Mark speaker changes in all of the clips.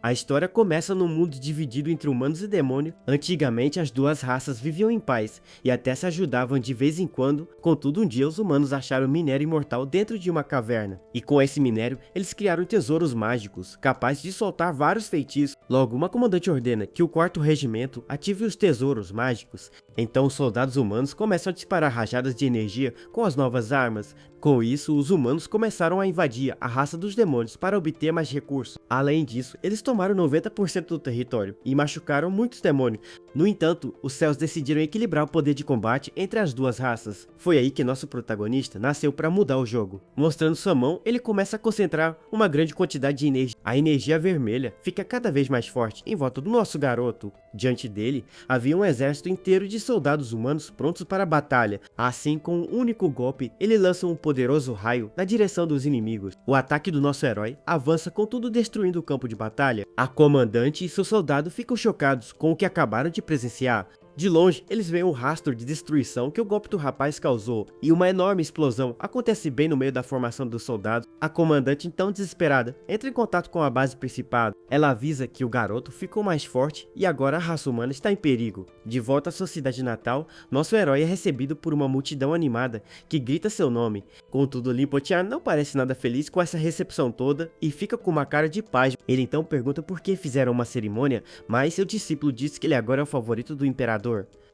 Speaker 1: A história começa num mundo dividido entre humanos e demônios. Antigamente as duas raças viviam em paz e até se ajudavam de vez em quando, contudo um dia os humanos acharam minério imortal dentro de uma caverna. E com esse minério eles criaram tesouros mágicos, capazes de soltar vários feitiços. Logo uma comandante ordena que o quarto regimento ative os tesouros mágicos. Então os soldados humanos começam a disparar rajadas de energia com as novas armas. Com isso, os humanos começaram a invadir a raça dos demônios para obter mais recursos. Além disso, eles tomaram 90% do território e machucaram muitos demônios. No entanto, os céus decidiram equilibrar o poder de combate entre as duas raças. Foi aí que nosso protagonista nasceu para mudar o jogo. Mostrando sua mão, ele começa a concentrar uma grande quantidade de energia. A energia vermelha fica cada vez mais forte em volta do nosso garoto. Diante dele, havia um exército inteiro de soldados humanos prontos para a batalha. Assim, com um único golpe, ele lança um poderoso raio na direção dos inimigos. O ataque do nosso herói avança, contudo destruindo o campo de batalha. A comandante e seu soldado ficam chocados com o que acabaram de presenciar. De longe, eles veem o rastro de destruição que o golpe do rapaz causou, e uma enorme explosão acontece bem no meio da formação dos soldados. A comandante, então desesperada, entra em contato com a base principal. Ela avisa que o garoto ficou mais forte e agora a raça humana está em perigo. De volta à sua cidade natal, nosso herói é recebido por uma multidão animada que grita seu nome. Contudo, Limpotian não parece nada feliz com essa recepção toda e fica com uma cara de paz. Ele então pergunta por que fizeram uma cerimônia, mas seu discípulo diz que ele agora é o favorito do imperador.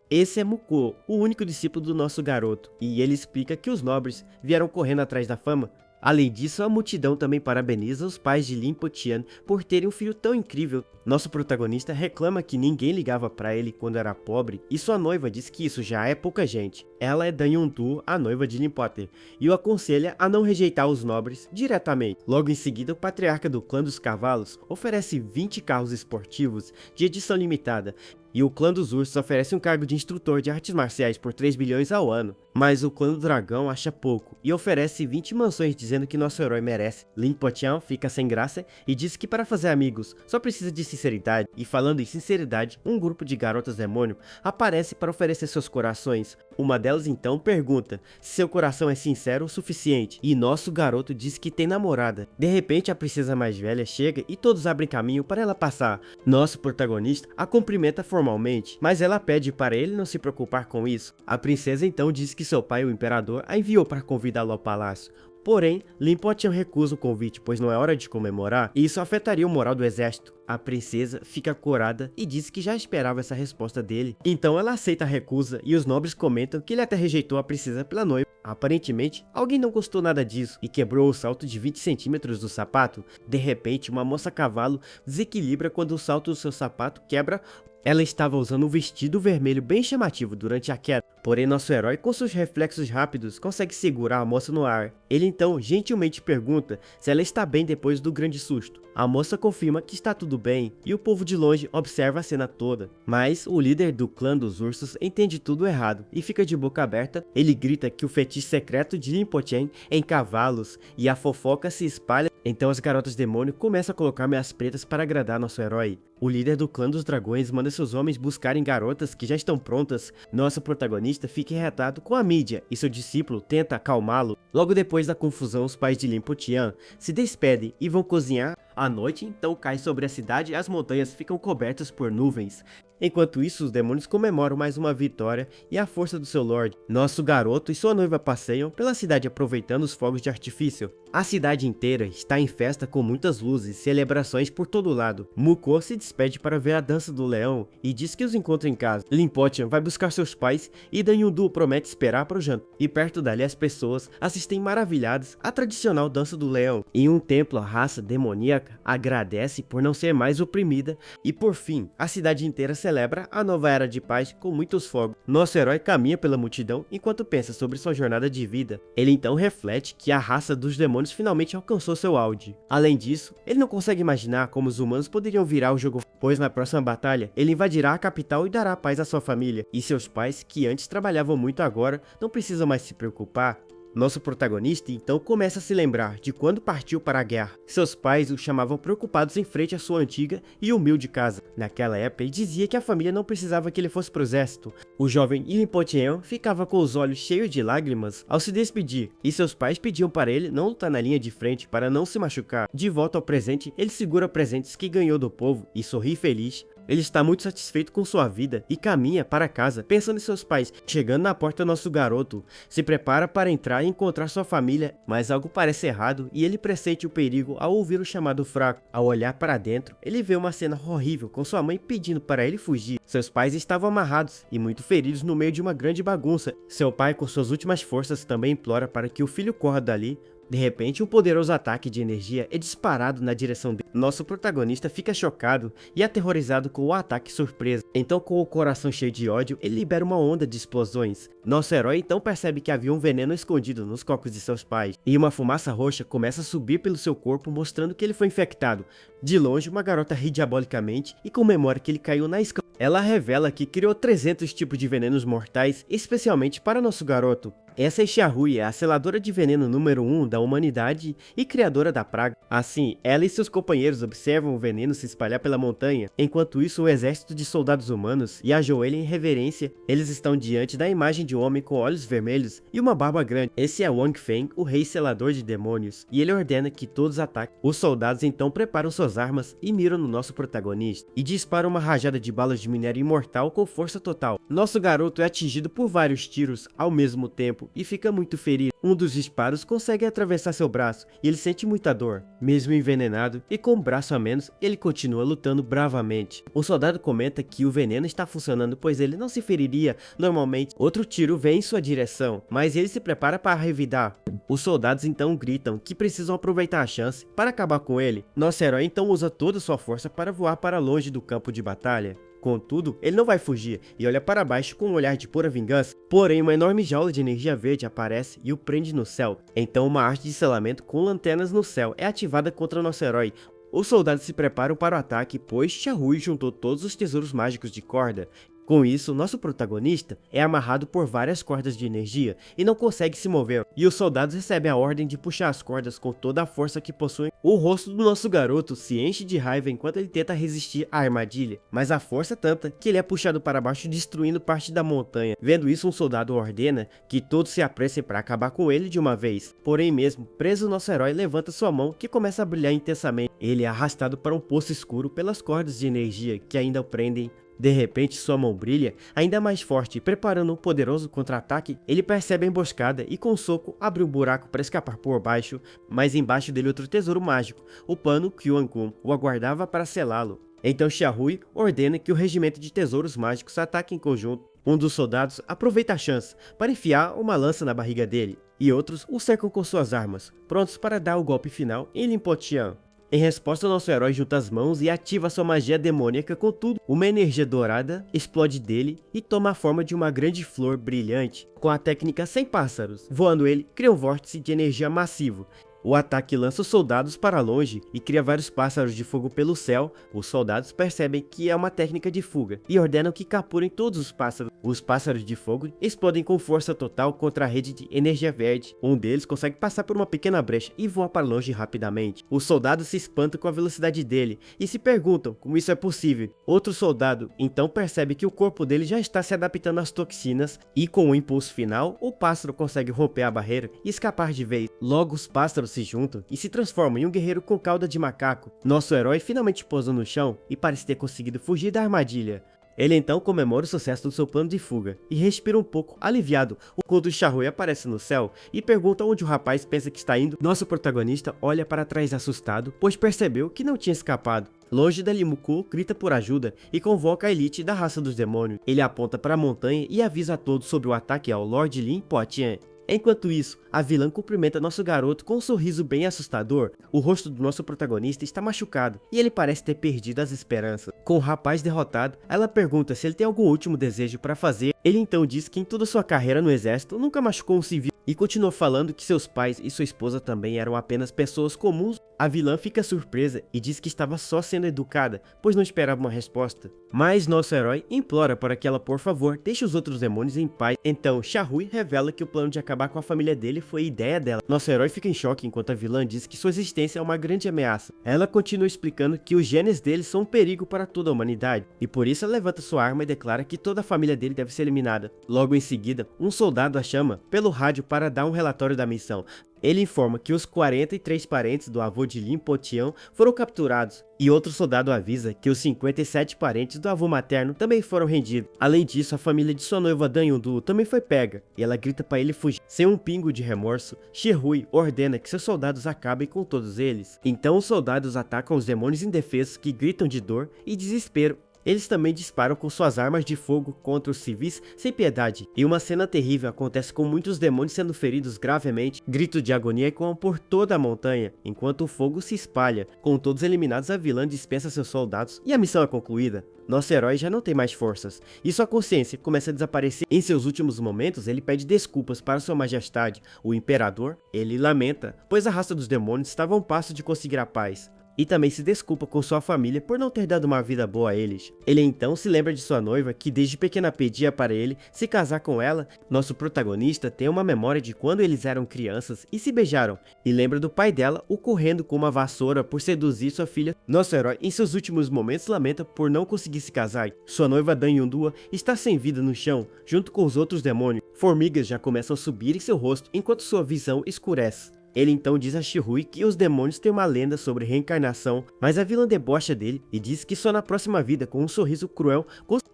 Speaker 1: Esse é Muko, o único discípulo do nosso garoto, e ele explica que os nobres vieram correndo atrás da fama. Além disso, a multidão também parabeniza os pais de Limpotian por terem um filho tão incrível. Nosso protagonista reclama que ninguém ligava para ele quando era pobre, e sua noiva diz que isso já é pouca gente. Ela é Danyuntu, a noiva de Limpoter, e o aconselha a não rejeitar os nobres diretamente. Logo em seguida, o patriarca do clã dos cavalos oferece 20 carros esportivos de edição limitada, e o clã dos ursos oferece um cargo de instrutor de artes marciais por 3 bilhões ao ano. Mas o clã do dragão acha pouco e oferece 20 mansões dizendo que nosso herói merece. Limpotian fica sem graça e diz que para fazer amigos só precisa de sinceridade. E falando em sinceridade, um grupo de garotas demônio aparece para oferecer seus corações. Uma delas então pergunta se seu coração é sincero o suficiente, e nosso garoto diz que tem namorada. De repente a princesa mais velha chega e todos abrem caminho para ela passar. Nosso protagonista a cumprimenta formalmente, mas ela pede para ele não se preocupar com isso. A princesa então diz que seu pai, o imperador, a enviou para convidá-lo ao palácio. Porém, Limpotian recusa o convite, pois não é hora de comemorar, e isso afetaria o moral do exército. A princesa fica corada e diz que já esperava essa resposta dele. Então ela aceita a recusa e os nobres comentam que ele até rejeitou a princesa pela noiva. Aparentemente, alguém não gostou nada disso e quebrou o salto de 20 centímetros do sapato. De repente, uma moça cavalo desequilibra quando o salto do seu sapato quebra. Ela estava usando um vestido vermelho bem chamativo durante a queda, porém nosso herói, com seus reflexos rápidos, consegue segurar a moça no ar. Ele então gentilmente pergunta se ela está bem depois do grande susto. A moça confirma que está tudo bem e o povo de longe observa a cena toda. Mas o líder do clã dos ursos entende tudo errado e fica de boca aberta. Ele grita que o fetiche secreto de Limpotian é em cavalos e a fofoca se espalha. Então as garotas demônio começam a colocar meias pretas para agradar nosso herói. O líder do clã dos dragões manda seus homens buscarem garotas que já estão prontas. Nosso protagonista fica irritado com a mídia e seu discípulo tenta acalmá-lo. Logo depois da confusão, os pais de Limpotian se despedem e vão cozinhar. A noite então cai sobre a cidade e as montanhas ficam cobertas por nuvens. Enquanto isso, os demônios comemoram mais uma vitória e a força do seu Lorde. Nosso garoto e sua noiva passeiam pela cidade aproveitando os fogos de artifício. A cidade inteira está em festa com muitas luzes e celebrações por todo lado. Muko se despede para ver a dança do leão e diz que os encontra em casa. Limpotian vai buscar seus pais e Danyundu promete esperar para o jantar. E perto dali as pessoas assistem maravilhadas à tradicional dança do leão. Em um templo, a raça demoníaca agradece por não ser mais oprimida. E por fim, a cidade inteira celebra a nova era de paz com muitos fogos. Nosso herói caminha pela multidão enquanto pensa sobre sua jornada de vida. Ele então reflete que a raça dos demônios finalmente alcançou seu auge. Além disso, ele não consegue imaginar como os humanos poderiam virar o jogo, pois na próxima batalha ele invadirá a capital e dará paz à sua família. E seus pais, que antes trabalhavam muito agora, não precisam mais se preocupar. Nosso protagonista então começa a se lembrar de quando partiu para a guerra. Seus pais o chamavam preocupados em frente à sua antiga e humilde casa. Naquela época ele dizia que a família não precisava que ele fosse pro exército. O jovem Ilimpotian ficava com os olhos cheios de lágrimas ao se despedir, e seus pais pediam para ele não lutar na linha de frente para não se machucar. De volta ao presente, ele segura presentes que ganhou do povo e sorri feliz. Ele está muito satisfeito com sua vida e caminha para casa pensando em seus pais. Chegando na porta, nosso garoto se prepara para entrar e encontrar sua família, mas algo parece errado e ele pressente o perigo ao ouvir o chamado fraco. Ao olhar para dentro, ele vê uma cena horrível com sua mãe pedindo para ele fugir. Seus pais estavam amarrados e muito feridos no meio de uma grande bagunça. Seu pai, com suas últimas forças, também implora para que o filho corra dali. De repente, um poderoso ataque de energia é disparado na direção dele. Nosso protagonista fica chocado e aterrorizado com o ataque surpresa. Então, com o coração cheio de ódio, ele libera uma onda de explosões. Nosso herói então percebe que havia um veneno escondido nos cocos de seus pais, e uma fumaça roxa começa a subir pelo seu corpo, mostrando que ele foi infectado. De longe, uma garota ri diabolicamente e comemora que ele caiu na escama. Ela revela que criou 300 tipos de venenos mortais, especialmente para nosso garoto. Essa é Xiahui, a seladora de veneno número 1 da humanidade e criadora da praga. Assim, ela e seus companheiros observam o veneno se espalhar pela montanha. Enquanto isso, um exército de soldados humanos e ajoelham em reverência. Eles estão diante da imagem de um homem com olhos vermelhos e uma barba grande. Esse é Wang Feng, o rei selador de demônios, e ele ordena que todos ataquem. Os soldados então preparam suas armas e miram no nosso protagonista, e disparam uma rajada de balas de minério imortal com força total. Nosso garoto é atingido por vários tiros ao mesmo tempo e fica muito ferido. Um dos disparos consegue atravessar seu braço e ele sente muita dor. Mesmo envenenado e com um braço a menos, ele continua lutando bravamente. O soldado comenta que o veneno está funcionando, pois ele não se feriria normalmente. Outro tiro vem em sua direção, mas ele se prepara para revidar. Os soldados então gritam que precisam aproveitar a chance para acabar com ele. Nosso herói então usa toda sua força para voar para longe do campo de batalha. Contudo, ele não vai fugir e olha para baixo com um olhar de pura vingança. Porém, uma enorme jaula de energia verde aparece e o prende no céu. Então, uma arte de selamento com lanternas no céu é ativada contra nosso herói. Os soldados se preparam para o ataque, pois Xiahui juntou todos os tesouros mágicos de corda. Com isso, nosso protagonista é amarrado por várias cordas de energia e não consegue se mover, e os soldados recebem a ordem de puxar as cordas com toda a força que possuem. O rosto do nosso garoto se enche de raiva enquanto ele tenta resistir à armadilha, mas a força é tanta que ele é puxado para baixo, destruindo parte da montanha. Vendo isso, um soldado ordena que todos se apressem para acabar com ele de uma vez. Porém, mesmo preso, nosso herói levanta sua mão, que começa a brilhar intensamente. Ele é arrastado para um poço escuro pelas cordas de energia que ainda o prendem. De repente, sua mão brilha ainda mais forte, preparando um poderoso contra-ataque. Ele percebe a emboscada e com um soco abre um buraco para escapar por baixo, mas embaixo dele outro tesouro mágico, o pano que o Kun o aguardava para selá-lo. Então Xiahui ordena que o regimento de tesouros mágicos ataque em conjunto. Um dos soldados aproveita a chance para enfiar uma lança na barriga dele, e outros o cercam com suas armas, prontos para dar o golpe final em Limpotian. Em resposta, nosso herói junta as mãos e ativa sua magia demônica, contudo, uma energia dourada explode dele e toma a forma de uma grande flor brilhante. Com a técnica sem pássaros, voando ele, cria um vórtice de energia massivo. O ataque lança os soldados para longe e cria vários pássaros de fogo pelo céu. Os soldados percebem que é uma técnica de fuga e ordenam que capturem todos os pássaros. Os pássaros de fogo explodem com força total contra a rede de energia verde. Um deles consegue passar por uma pequena brecha e voa para longe rapidamente. Os soldados se espantam com a velocidade dele e se perguntam como isso é possível. Outro soldado então percebe que o corpo dele já está se adaptando às toxinas e com o impulso final, o pássaro consegue romper a barreira e escapar de vez. Logo, os pássaros se juntam e se transformam em um guerreiro com cauda de macaco. Nosso herói finalmente pousa no chão e parece ter conseguido fugir da armadilha. Ele então comemora o sucesso do seu plano de fuga e respira um pouco aliviado quando o Xiahui aparece no céu e pergunta onde o rapaz pensa que está indo. Nosso protagonista olha para trás assustado, pois percebeu que não tinha escapado. Longe dali, Muku grita por ajuda e convoca a elite da raça dos demônios. Ele aponta para a montanha e avisa a todos sobre o ataque ao Lord Lin Potian. Enquanto isso, a vilã cumprimenta nosso garoto com um sorriso bem assustador. O rosto do nosso protagonista está machucado e ele parece ter perdido as esperanças. Com o rapaz derrotado, ela pergunta se ele tem algum último desejo para fazer. Ele então diz que em toda sua carreira no exército nunca machucou um civil e continua falando que seus pais e sua esposa também eram apenas pessoas comuns. A vilã fica surpresa e diz que estava só sendo educada, pois não esperava uma resposta. Mas nosso herói implora para que ela, por favor, deixe os outros demônios em paz. Então, Xiaohui revela que o plano de acabar com a família dele foi ideia dela. Nosso herói fica em choque enquanto a vilã diz que sua existência é uma grande ameaça. Ela continua explicando que os genes dele são um perigo para toda a humanidade, e por isso ela levanta sua arma e declara que toda a família dele deve ser eliminada. Logo em seguida, um soldado a chama pelo rádio para dar um relatório da missão. Ele informa que os 43 parentes do avô de Lin Po-Tian foram capturados, e outro soldado avisa que os 57 parentes do avô materno também foram rendidos. Além disso, a família de sua noiva Dan Yundu também foi pega, e ela grita para ele fugir. Sem um pingo de remorso, Xiaohui ordena que seus soldados acabem com todos eles. Então os soldados atacam os demônios indefesos que gritam de dor e desespero. Eles também disparam com suas armas de fogo contra os civis sem piedade, e uma cena terrível acontece com muitos demônios sendo feridos gravemente. Gritos de agonia ecoam por toda a montanha, enquanto o fogo se espalha. Com todos eliminados, a vilã dispensa seus soldados e a missão é concluída. Nosso herói já não tem mais forças, e sua consciência começa a desaparecer. Em seus últimos momentos, ele pede desculpas para sua majestade, o imperador. Ele lamenta, pois a raça dos demônios estava a um passo de conseguir a paz. E também se desculpa com sua família por não ter dado uma vida boa a eles. Ele então se lembra de sua noiva, que desde pequena pedia para ele se casar com ela. Nosso protagonista tem uma memória de quando eles eram crianças e se beijaram, e lembra do pai dela o correndo com uma vassoura por seduzir sua filha. Nosso herói em seus últimos momentos lamenta por não conseguir se casar. Sua noiva Dan Yundua está sem vida no chão, junto com os outros demônios. Formigas já começam a subir em seu rosto enquanto sua visão escurece. Ele então diz a Xiaohui que os demônios têm uma lenda sobre reencarnação, mas a vilã debocha dele e diz que só na próxima vida, com um sorriso cruel,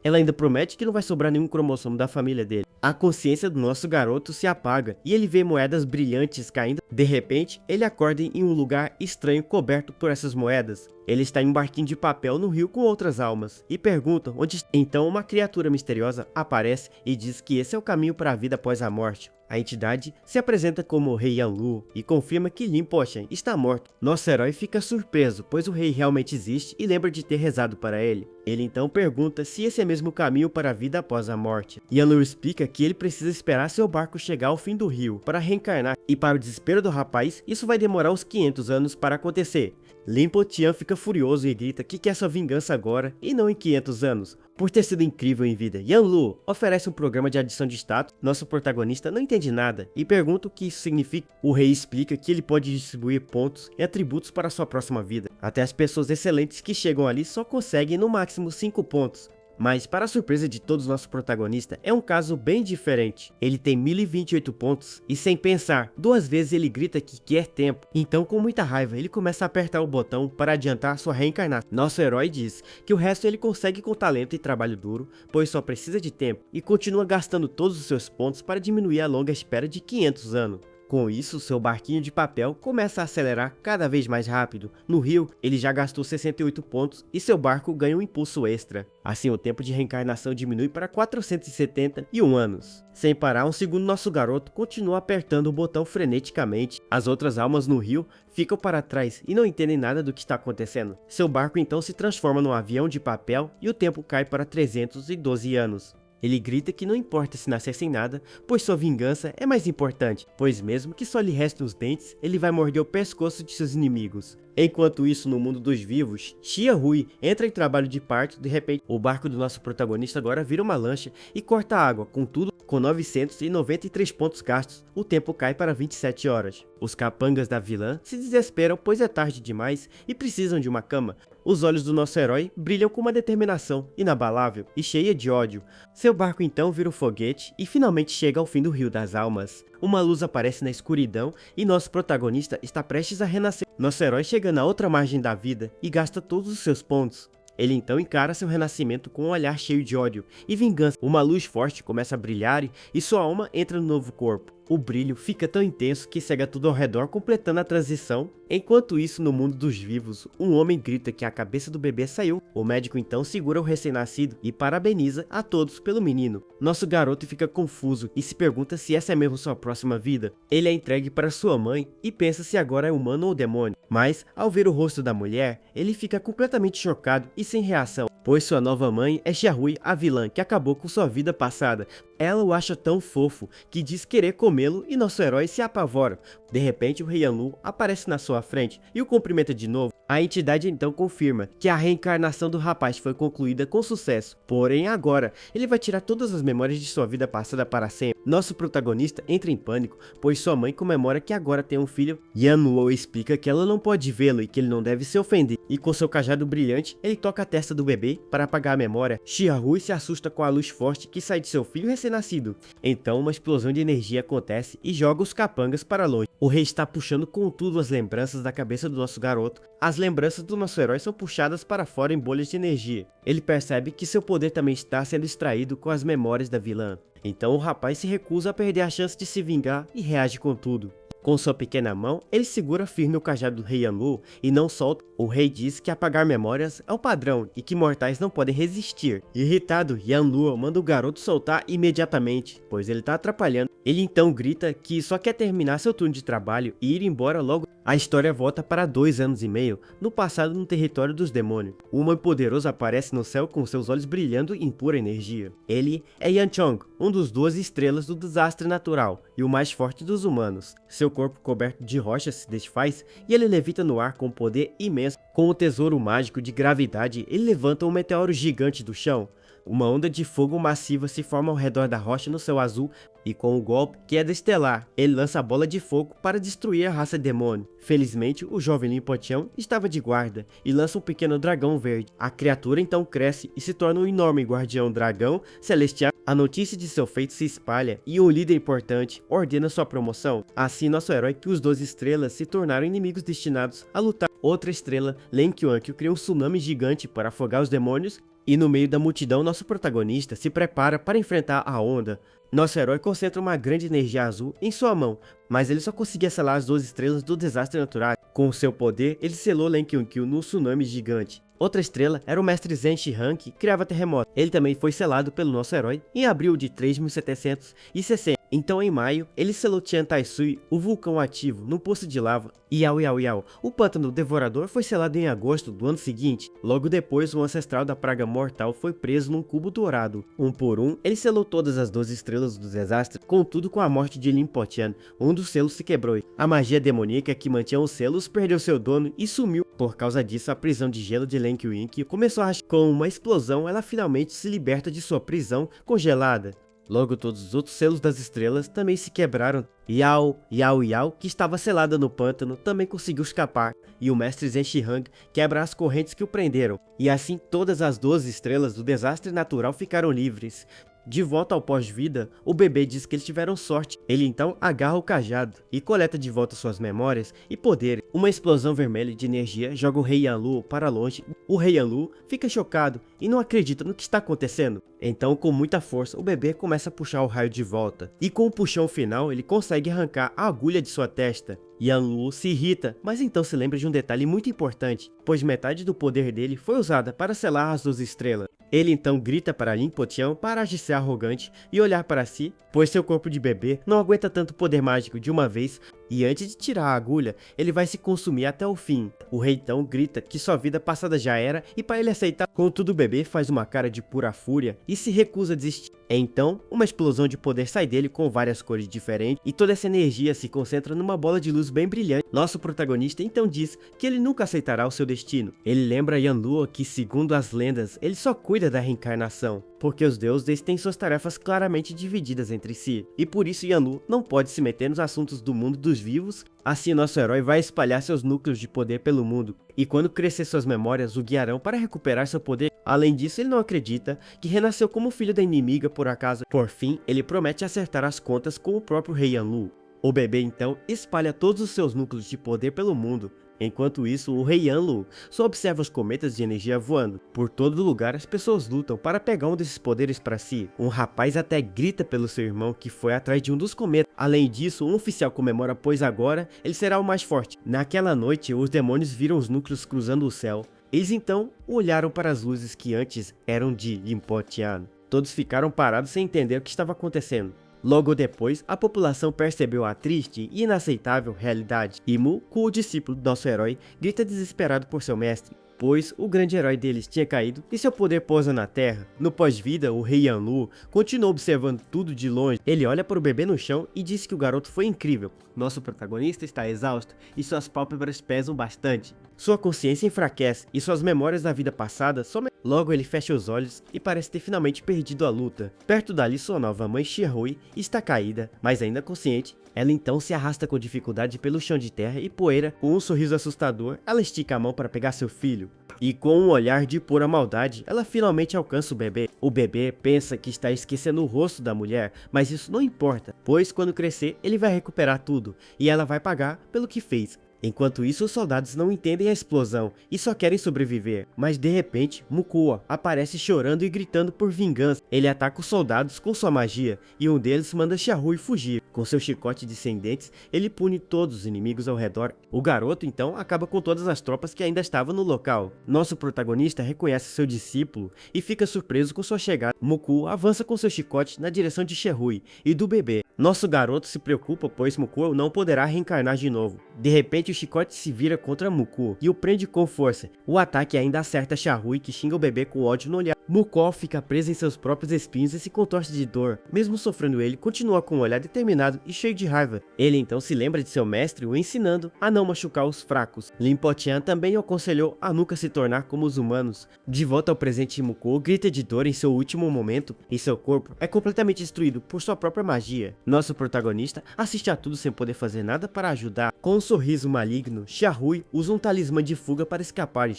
Speaker 1: ela ainda promete que não vai sobrar nenhum cromossomo da família dele. A consciência do nosso garoto se apaga e ele vê moedas brilhantes caindo. De repente, ele acorda em um lugar estranho coberto por essas moedas. Ele está em um barquinho de papel no rio com outras almas e pergunta onde está. Então uma criatura misteriosa aparece e diz que esse é o caminho para a vida após a morte. A entidade se apresenta como o Rei Yanlu e confirma que Lin Po-Tian está morto. Nosso herói fica surpreso, pois o rei realmente existe e lembra de ter rezado para ele. Ele então pergunta se esse é mesmo o caminho para a vida após a morte. Yanlu explica que ele precisa esperar seu barco chegar ao fim do rio para reencarnar, e para o desespero do rapaz, isso vai demorar uns 500 anos para acontecer. Lin Po-Tian fica furioso e grita que quer sua vingança agora e não em 500 anos, por ter sido incrível em vida. Yanlu oferece um programa de adição de status. Nosso protagonista não entende nada e pergunta o que isso significa. O rei explica que ele pode distribuir pontos e atributos para sua próxima vida. Até as pessoas excelentes que chegam ali só conseguem no máximo 5 pontos. Mas, para a surpresa de todos, nosso protagonista é um caso bem diferente. Ele tem 1028 pontos e, sem pensar, 2 vezes ele grita que quer tempo. Então, com muita raiva, ele começa a apertar o botão para adiantar sua reencarnação. Nosso herói diz que o resto ele consegue com talento e trabalho duro, pois só precisa de tempo, e continua gastando todos os seus pontos para diminuir a longa espera de 500 anos. Com isso, seu barquinho de papel começa a acelerar cada vez mais rápido. No rio, ele já gastou 68 pontos e seu barco ganha um impulso extra. Assim, o tempo de reencarnação diminui para 471 anos. Sem parar um segundo, nosso garoto continua apertando o botão freneticamente. As outras almas no rio ficam para trás e não entendem nada do que está acontecendo. Seu barco então se transforma num avião de papel e o tempo cai para 312 anos. Ele grita que não importa se nascer sem nada, pois sua vingança é mais importante, pois mesmo que só lhe restem os dentes, ele vai morder o pescoço de seus inimigos. Enquanto isso, no mundo dos vivos, Xiaohui entra em trabalho de parto. De repente, o barco do nosso protagonista agora vira uma lancha e corta água. Contudo, com 993 pontos gastos, o tempo cai para 27 horas. Os capangas da vilã se desesperam, pois é tarde demais e precisam de uma cama. Os olhos do nosso herói brilham com uma determinação inabalável e cheia de ódio. Seu barco então vira um foguete e finalmente chega ao fim do Rio das Almas. Uma luz aparece na escuridão e nosso protagonista está prestes a renascer. Nosso herói chega na outra margem da vida e gasta todos os seus pontos. Ele então encara seu renascimento com um olhar cheio de ódio e vingança. Uma luz forte começa a brilhar e sua alma entra no novo corpo. O brilho fica tão intenso que cega tudo ao redor, completando a transição. Enquanto isso, no mundo dos vivos, um homem grita que a cabeça do bebê saiu. O médico então segura o recém-nascido e parabeniza a todos pelo menino. Nosso garoto fica confuso e se pergunta se essa é mesmo sua próxima vida. Ele é entregue para sua mãe e pensa se agora é humano ou demônio. Mas, ao ver o rosto da mulher, ele fica completamente chocado e sem reação, pois sua nova mãe é Xiaohui, a vilã que acabou com sua vida passada. Ela o acha tão fofo que diz querer comê-lo e nosso herói se apavora. De repente, o Rei Yanlu aparece na sua frente e o cumprimenta de novo. A entidade então confirma que a reencarnação do rapaz foi concluída com sucesso, porém agora ele vai tirar todas as memórias de sua vida passada para sempre. Nosso protagonista entra em pânico, pois sua mãe comemora que agora tem um filho. Yanlu explica que ela não pode vê-lo e que ele não deve se ofender, e com seu cajado brilhante, ele toca a testa do bebê para apagar a memória. Xiaohui se assusta com a luz forte que sai de seu filho recém-nascido. Então uma explosão de energia acontece e joga os capangas para longe. O rei está puxando com tudo as lembranças da cabeça do nosso garoto. As lembranças do nosso herói são puxadas para fora em bolhas de energia. Ele percebe que seu poder também está sendo extraído com as memórias da vilã. Então o rapaz se recusa a perder a chance de se vingar e reage com tudo. Com sua pequena mão, ele segura firme o cajado do Rei Yanlu e não solta. O rei diz que apagar memórias é o padrão e que mortais não podem resistir. Irritado, Yanlu manda o garoto soltar imediatamente, pois ele está atrapalhando. Ele então grita que só quer terminar seu turno de trabalho e ir embora logo. A história volta para 2 anos e meio, no passado no território dos demônios. Um homem poderoso aparece no céu com seus olhos brilhando em pura energia. Ele é Yan Chong, um dos 2 estrelas do desastre natural e o mais forte dos humanos. Seu corpo coberto de rochas se desfaz e ele levita no ar com um poder imenso. Com o tesouro mágico de gravidade, ele levanta um meteoro gigante do chão. Uma onda de fogo massiva se forma ao redor da rocha no céu azul e com o golpe Queda Estelar, ele lança a bola de fogo para destruir a raça demônio. Felizmente, o jovem Lin Po-Tian estava de guarda e lança um pequeno dragão verde. A criatura então cresce e se torna um enorme guardião dragão celestial. A notícia de seu feito se espalha e um líder importante ordena sua promoção. Assim, nosso herói que os 12 estrelas se tornaram inimigos destinados a lutar. Outra estrela, Len Qiuankyu, cria um tsunami gigante para afogar os demônios. E no meio da multidão, nosso protagonista se prepara para enfrentar a onda. Nosso herói concentra uma grande energia azul em sua mão, mas ele só conseguia selar as 12 estrelas do desastre natural. Com seu poder, ele selou Len Qiuankyu no tsunami gigante. Outra estrela era o mestre Zhen Shihan, que criava terremoto. Ele também foi selado pelo nosso herói em abril de 3760. Então em maio, ele selou Tian Tai-Sui, o vulcão ativo, no poço de lava. Yao Yao Yao, o pântano devorador, foi selado em agosto do ano seguinte. Logo depois, o ancestral da praga mortal foi preso num cubo dourado. Um por um, ele selou todas as 12 estrelas do desastre, contudo com a morte de Lin Po-Tian, um dos selos se quebrou. A magia demoníaca que mantinha os selos perdeu seu dono e sumiu. Por causa disso, a prisão de gelo de Len Qiuankyu começou a rachar. Com uma explosão, ela finalmente se liberta de sua prisão congelada. Logo todos os outros selos das estrelas também se quebraram. Yao Yao Yao, que estava selada no pântano, também conseguiu escapar. E o mestre Zhen Shihan quebra as correntes que o prenderam. E assim todas as 12 estrelas do desastre natural ficaram livres. De volta ao pós-vida, o bebê diz que eles tiveram sorte. Ele então agarra o cajado e coleta de volta suas memórias e poderes. Uma explosão vermelha de energia joga o Rei Yanlu para longe. O Rei Yanlu fica chocado e não acredita no que está acontecendo. Então, com muita força, o bebê começa a puxar o raio de volta. E com o puxão final, ele consegue arrancar a agulha de sua testa. Yanlu se irrita, mas então se lembra de um detalhe muito importante, pois metade do poder dele foi usada para selar as 12 estrelas. Ele então grita para Lin Po-Tian parar de ser arrogante e olhar para si, pois seu corpo de bebê não aguenta tanto poder mágico de uma vez, e antes de tirar a agulha, ele vai se consumir até o fim. O rei então grita que sua vida passada já era e para ele aceitar, contudo o bebê faz uma cara de pura fúria e se recusa a desistir. Então, uma explosão de poder sai dele com várias cores diferentes e toda essa energia se concentra numa bola de luz bem brilhante. Nosso protagonista então diz que ele nunca aceitará o seu destino. Ele lembra Yanlu que, segundo as lendas, ele só cuida da reencarnação, porque os deuses têm suas tarefas claramente divididas entre si, e por isso Yanlu não pode se meter nos assuntos do mundo dos vivos. Assim nosso herói vai espalhar seus núcleos de poder pelo mundo, e quando crescer suas memórias o guiarão para recuperar seu poder. Além disso, ele não acredita que renasceu como filho da inimiga por acaso. Por fim, ele promete acertar as contas com o próprio Rei Yanlu. O bebê então espalha todos os seus núcleos de poder pelo mundo. Enquanto isso, o Rei Yanlu só observa os cometas de energia voando. Por todo lugar, as pessoas lutam para pegar um desses poderes para si. Um rapaz até grita pelo seu irmão que foi atrás de um dos cometas. Além disso, um oficial comemora, pois agora ele será o mais forte. Naquela noite, os demônios viram os núcleos cruzando o céu. Eles então olharam para as luzes que antes eram de Lin Po-Tian. Todos ficaram parados sem entender o que estava acontecendo. Logo depois, a população percebeu a triste e inaceitável realidade. Imu, o discípulo do nosso herói, grita desesperado por seu mestre. pois o grande herói deles tinha caído e seu poder pousa na Terra. No pós-vida, o rei Yanlu continua observando tudo de longe. Ele olha para o bebê no chão e diz que o garoto foi incrível. Nosso protagonista está exausto e suas pálpebras pesam bastante. Sua consciência enfraquece e suas memórias da vida passada somem. Logo ele fecha os olhos e parece ter finalmente perdido a luta. Perto dali, sua nova mãe Xiaohui está caída, mas ainda consciente. Ela então se arrasta com dificuldade pelo chão de terra e poeira. Com um sorriso assustador, ela estica a mão para pegar seu filho. E com um olhar de pura maldade, ela finalmente alcança o bebê. O bebê pensa que está esquecendo o rosto da mulher, mas isso não importa, pois quando crescer, ele vai recuperar tudo, e ela vai pagar pelo que fez. Enquanto isso, os soldados não entendem a explosão e só querem sobreviver. Mas de repente, Mukua aparece chorando e gritando por vingança. Ele ataca os soldados com sua magia e um deles manda Xiaohui fugir. Com seu chicote de 100 dentes, ele pune todos os inimigos ao redor. O garoto então acaba com todas as tropas que ainda estavam no local. Nosso protagonista reconhece seu discípulo e fica surpreso com sua chegada. Mukua avança com seu chicote na direção de Xiaohui e do bebê. Nosso garoto se preocupa, pois Mukua não poderá reencarnar de novo. De repente, o chicote se vira contra Mukua e o prende com força. O ataque ainda acerta Xiaohui, que xinga o bebê com ódio no olhar. Mukua fica preso em seus próprios espinhos e se contorce de dor. Mesmo sofrendo, ele continua com um olhar determinado e cheio de raiva. Ele então se lembra de seu mestre o ensinando a não machucar os fracos. Limpo-chan também o aconselhou a nunca se tornar como os humanos. De volta ao presente, Mukua grita de dor em seu último momento e seu corpo é completamente destruído por sua própria magia. Nosso protagonista assiste a tudo sem poder fazer nada para ajudar. Com um sorriso maligno, Xiaohui usa um talismã de fuga para escapar.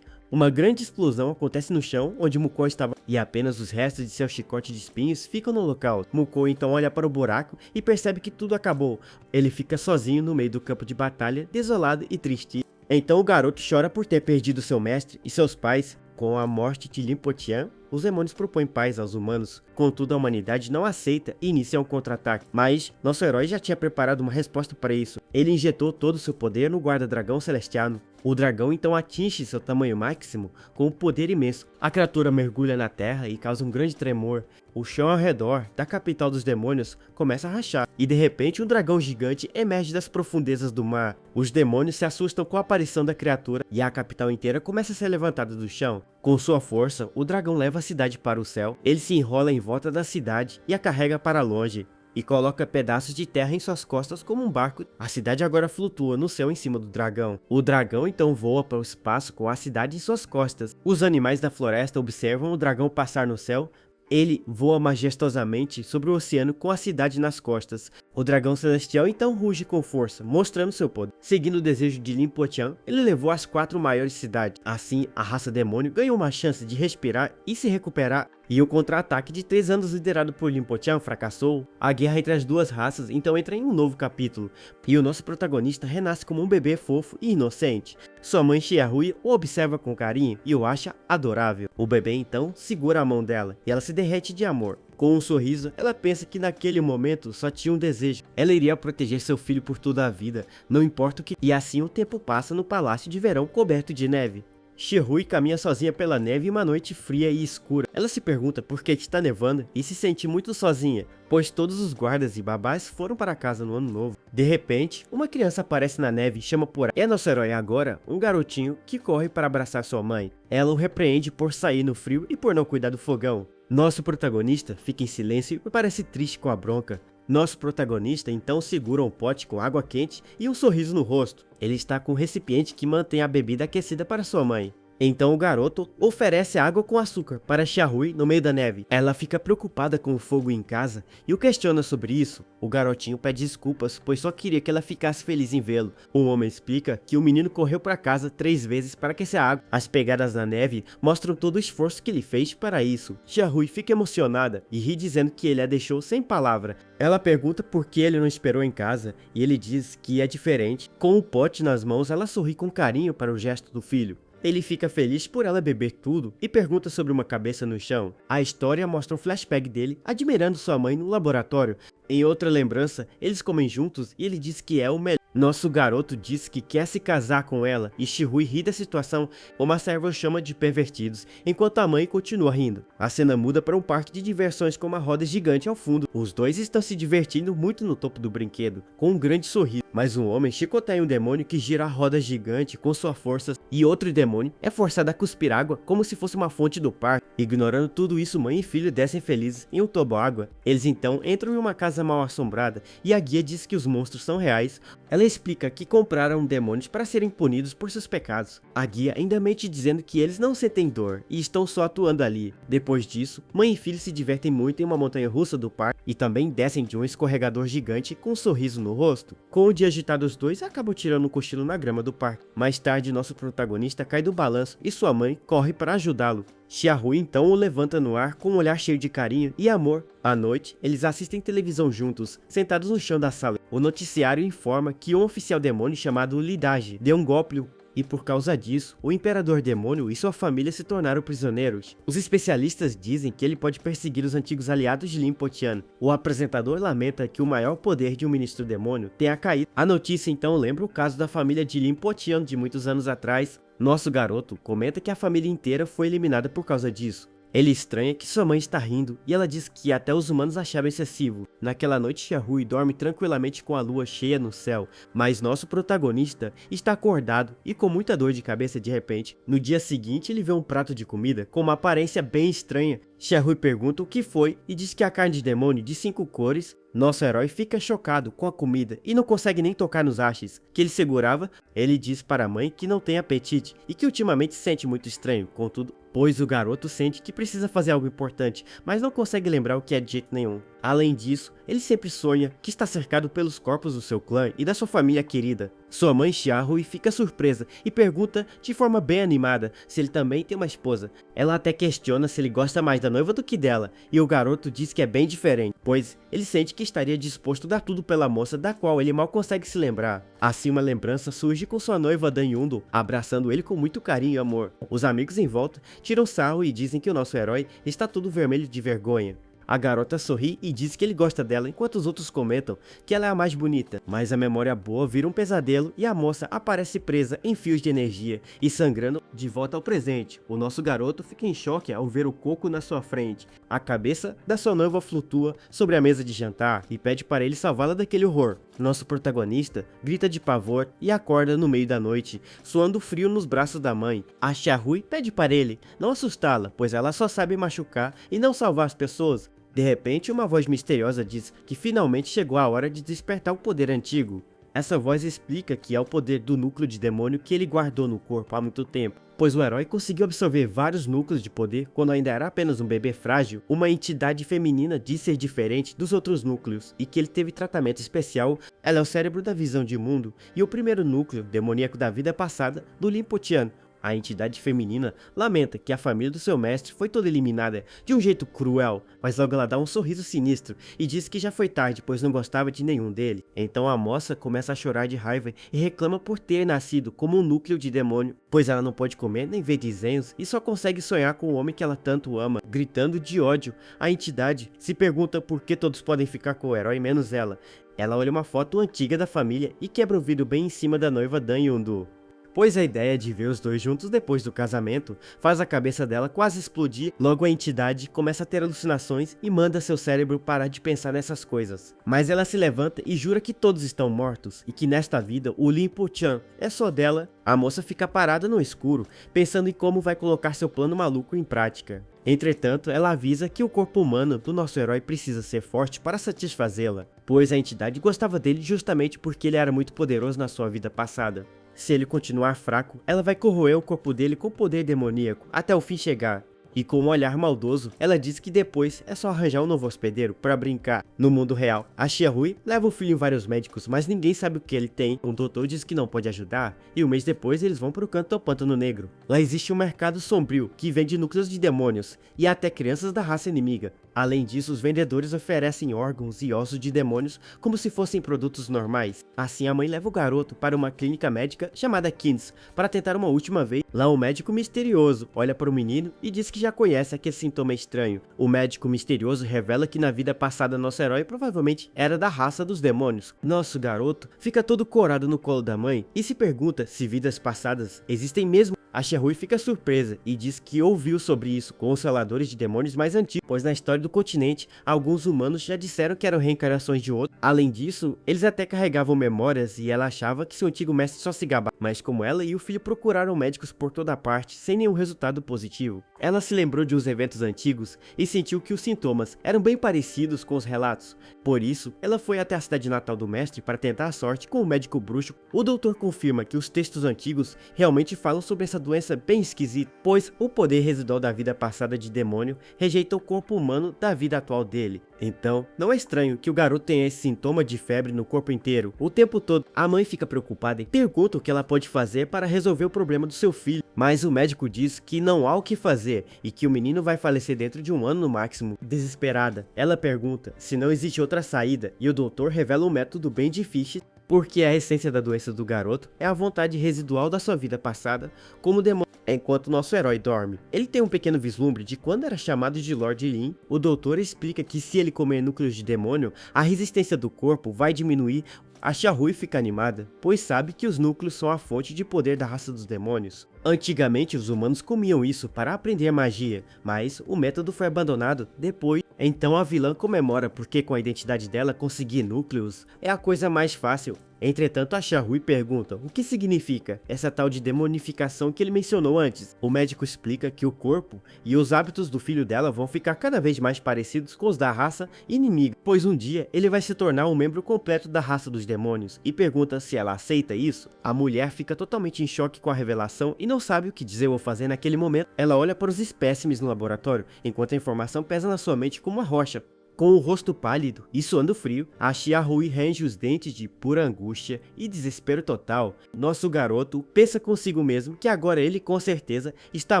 Speaker 1: Uma grande explosão acontece no chão onde Mukua estava e apenas os restos de seu chicote de espinhos ficam no local. Mukua então olha para o buraco e percebe que tudo acabou. Ele fica sozinho no meio do campo de batalha, desolado e triste. Então o garoto chora por ter perdido seu mestre e seus pais. Com a morte de Limpo-chan, os demônios propõem paz aos humanos, contudo a humanidade não aceita e inicia um contra-ataque. Mas nosso herói já tinha preparado uma resposta para isso. Ele injetou todo o seu poder no guarda-dragão celestiano. O dragão então atinge seu tamanho máximo com um poder imenso. A criatura mergulha na terra e causa um grande tremor. O chão ao redor da capital dos demônios começa a rachar e de repente um dragão gigante emerge das profundezas do mar. Os demônios se assustam com a aparição da criatura e a capital inteira começa a ser levantada do chão. Com sua força, o dragão leva a cidade para o céu. Ele se enrola em volta da cidade e a carrega para longe. E coloca pedaços de terra em suas costas como um barco. A cidade agora flutua no céu em cima do dragão. O dragão então voa para o espaço com a cidade em suas costas. Os animais da floresta observam o dragão passar no céu. Ele voa majestosamente sobre o oceano com a cidade nas costas. O dragão celestial então ruge com força, mostrando seu poder. Seguindo o desejo de Limpo-chan, ele levou as 4 maiores cidades. Assim, a raça demônio ganhou uma chance de respirar e se recuperar. E o contra-ataque de 3 anos liderado por Limpo-chan fracassou. A guerra entre as duas raças então entra em um novo capítulo. E o nosso protagonista renasce como um bebê fofo e inocente. Sua mãe Xiaohui o observa com carinho e o acha adorável. O bebê então segura a mão dela e ela se derrete de amor. Com um sorriso, ela pensa que naquele momento só tinha um desejo. Ela iria proteger seu filho por toda a vida, não importa o que. E assim o tempo passa no palácio de verão coberto de neve. Xiaohui caminha sozinha pela neve em uma noite fria e escura. Ela se pergunta por que está nevando e se sente muito sozinha, pois todos os guardas e babás foram para casa no ano novo. De repente, uma criança aparece na neve e chama por ela. É nosso herói agora, um garotinho que corre para abraçar sua mãe. Ela o repreende por sair no frio e por não cuidar do fogão. Nosso protagonista fica em silêncio e parece triste com a bronca. Nosso protagonista então segura um pote com água quente e um sorriso no rosto. Ele está com um recipiente que mantém a bebida aquecida para sua mãe. Então o garoto oferece água com açúcar para Xiaohui no meio da neve. Ela fica preocupada com o fogo em casa e o questiona sobre isso. O garotinho pede desculpas, pois só queria que ela ficasse feliz em vê-lo. O homem explica que o menino correu para casa 3 vezes para aquecer a água. As pegadas na neve mostram todo o esforço que ele fez para isso. Xiaohui fica emocionada e ri dizendo que ele a deixou sem palavra. Ela pergunta por que ele não esperou em casa e ele diz que é diferente. Com o pote nas mãos, ela sorri com carinho para o gesto do filho. Ele fica feliz por ela beber tudo e pergunta sobre uma cabeça no chão. A história mostra um flashback dele admirando sua mãe no laboratório. Em outra lembrança, eles comem juntos e ele diz que é o melhor. Nosso garoto diz que quer se casar com ela e Shihui ri da situação, como a serva chama de pervertidos, enquanto a mãe continua rindo. A cena muda para um parque de diversões com uma roda gigante ao fundo. Os dois estão se divertindo muito no topo do brinquedo, com um grande sorriso. Mas um homem chicoteia um demônio que gira a roda gigante com sua força e outro demônio é forçado a cuspir água como se fosse uma fonte do parque. Ignorando tudo isso, mãe e filho descem felizes em um toboágua. Eles então entram em uma casa mal assombrada e a guia diz que os monstros são reais. Ela explica que compraram demônios para serem punidos por seus pecados. A guia ainda mente dizendo que eles não sentem dor e estão só atuando ali. Depois disso, mãe e filho se divertem muito em uma montanha russa do parque e também descem de um escorregador gigante com um sorriso no rosto. Com o dia agitado, os dois acabam tirando um cochilo na grama do parque. Mais tarde, nosso protagonista cai do balanço e sua mãe corre para ajudá-lo. Xiahui então o levanta no ar com um olhar cheio de carinho e amor. À noite, eles assistem televisão juntos, sentados no chão da sala. O noticiário informa que um oficial demônio chamado Lidage deu um golpe e por causa disso, o Imperador Demônio e sua família se tornaram prisioneiros. Os especialistas dizem que ele pode perseguir os antigos aliados de Lin Potian. O apresentador lamenta que o maior poder de um ministro demônio tenha caído. A notícia então lembra o caso da família de Lin Potian de muitos anos atrás. Nosso garoto comenta que a família inteira foi eliminada por causa disso. Ele estranha que sua mãe está rindo e ela diz que até os humanos acharam excessivo. Naquela noite, Xiahui dorme tranquilamente com a lua cheia no céu, mas nosso protagonista está acordado e com muita dor de cabeça de repente. No dia seguinte, ele vê um prato de comida com uma aparência bem estranha. Xiahui pergunta o que foi e diz que é a carne de demônio de 5 cores. Nosso herói fica chocado com a comida e não consegue nem tocar nos hashes que ele segurava. Ele diz para a mãe que não tem apetite e que ultimamente se sente muito estranho, contudo, pois o garoto sente que precisa fazer algo importante, mas não consegue lembrar o que é de jeito nenhum. Além disso, ele sempre sonha que está cercado pelos corpos do seu clã e da sua família querida. Sua mãe Xiahui fica surpresa e pergunta de forma bem animada se ele também tem uma esposa. Ela até questiona se ele gosta mais da noiva do que dela, e o garoto diz que é bem diferente, pois ele sente que estaria disposto a dar tudo pela moça da qual ele mal consegue se lembrar. Assim uma lembrança surge com sua noiva Dan Yundo, abraçando ele com muito carinho e amor. Os amigos em volta tiram sarro e dizem que o nosso herói está todo vermelho de vergonha. A garota sorri e diz que ele gosta dela, enquanto os outros comentam que ela é a mais bonita. Mas a memória boa vira um pesadelo e a moça aparece presa em fios de energia e sangrando de volta ao presente. O nosso garoto fica em choque ao ver o coco na sua frente. A cabeça da sua noiva flutua sobre a mesa de jantar e pede para ele salvá-la daquele horror. Nosso protagonista grita de pavor e acorda no meio da noite, suando frio nos braços da mãe. A Xiahui pede para ele não assustá-la, pois ela só sabe machucar e não salvar as pessoas. De repente, uma voz misteriosa diz que finalmente chegou a hora de despertar o poder antigo. Essa voz explica que é o poder do núcleo de demônio que ele guardou no corpo há muito tempo, pois o herói conseguiu absorver vários núcleos de poder quando ainda era apenas um bebê frágil. Uma entidade feminina diz ser diferente dos outros núcleos e que ele teve tratamento especial. Ela é o cérebro da visão de mundo e o primeiro núcleo demoníaco da vida passada do Lin Potian. A entidade feminina lamenta que a família do seu mestre foi toda eliminada de um jeito cruel, mas logo ela dá um sorriso sinistro e diz que já foi tarde, pois não gostava de nenhum dele. Então a moça começa a chorar de raiva e reclama por ter nascido como um núcleo de demônio, pois ela não pode comer nem ver desenhos e só consegue sonhar com o homem que ela tanto ama. Gritando de ódio, a entidade se pergunta por que todos podem ficar com o herói menos ela. Ela olha uma foto antiga da família e quebra o vidro bem em cima da noiva Dan Yundu, pois a ideia de ver os dois juntos depois do casamento faz a cabeça dela quase explodir. Logo a entidade começa a ter alucinações e manda seu cérebro parar de pensar nessas coisas. Mas ela se levanta e jura que todos estão mortos e que nesta vida o Lin Potian é só dela. A moça fica parada no escuro, pensando em como vai colocar seu plano maluco em prática. Entretanto, ela avisa que o corpo humano do nosso herói precisa ser forte para satisfazê-la, pois a entidade gostava dele justamente porque ele era muito poderoso na sua vida passada. Se ele continuar fraco, ela vai corroer o corpo dele com poder demoníaco até o fim chegar. E com um olhar maldoso, ela diz que depois é só arranjar um novo hospedeiro para brincar. No mundo real, a Xiahui leva o filho em vários médicos, mas ninguém sabe o que ele tem. Um doutor diz que não pode ajudar, e um mês depois eles vão para o canto do Pântano Negro. Lá existe um mercado sombrio que vende núcleos de demônios e até crianças da raça inimiga. Além disso, os vendedores oferecem órgãos e ossos de demônios como se fossem produtos normais. Assim, a mãe leva o garoto para uma clínica médica chamada Kins para tentar uma última vez. Lá, um médico misterioso olha para o menino e diz que que já conhece aquele sintoma estranho. O médico misterioso revela que na vida passada nosso herói provavelmente era da raça dos demônios. Nosso garoto fica todo corado no colo da mãe e se pergunta se vidas passadas existem mesmo. A Xiaohui fica surpresa e diz que ouviu sobre isso com os faladores de demônios mais antigos, pois na história do continente, alguns humanos já disseram que eram reencarnações de outros. Além disso, eles até carregavam memórias e ela achava que seu antigo mestre só se gabava. Mas como ela e o filho procuraram médicos por toda parte sem nenhum resultado positivo, ela se lembrou de uns eventos antigos e sentiu que os sintomas eram bem parecidos com os relatos. Por isso, ela foi até a cidade natal do mestre para tentar a sorte com o médico bruxo. O doutor confirma que os textos antigos realmente falam sobre essa doença bem esquisita, pois o poder residual da vida passada de demônio rejeita o corpo humano da vida atual dele. Então, não é estranho que o garoto tenha esse sintoma de febre no corpo inteiro o tempo todo. A mãe fica preocupada e pergunta o que ela pode fazer para resolver o problema do seu filho, mas o médico diz que não há o que fazer e que o menino vai falecer dentro de um ano no máximo. Desesperada, ela pergunta se não existe outra saída e o doutor revela um método bem difícil, porque a essência da doença do garoto é a vontade residual da sua vida passada como demônio. Enquanto nosso herói dorme, ele tem um pequeno vislumbre de quando era chamado de Lord Lin. O doutor explica que se ele comer núcleos de demônio, a resistência do corpo vai diminuir. A Xiaohui fica animada, pois sabe que os núcleos são a fonte de poder da raça dos demônios. Antigamente os humanos comiam isso para aprender magia, mas o método foi abandonado depois. Então a vilã comemora porque com a identidade dela conseguir núcleos é a coisa mais fácil. Entretanto, a Xiaohui pergunta o que significa essa tal de demonificação que ele mencionou antes. O médico explica que o corpo e os hábitos do filho dela vão ficar cada vez mais parecidos com os da raça inimiga, pois um dia ele vai se tornar um membro completo da raça dos demônios, e pergunta se ela aceita isso. A mulher fica totalmente em choque com a revelação e não sabe o que dizer ou fazer naquele momento. Ela olha para os espécimes no laboratório, enquanto a informação pesa na sua mente como uma rocha. Com o rosto pálido e suando frio, a Xiaohui range os dentes de pura angústia e desespero total. Nosso garoto pensa consigo mesmo que agora ele com certeza está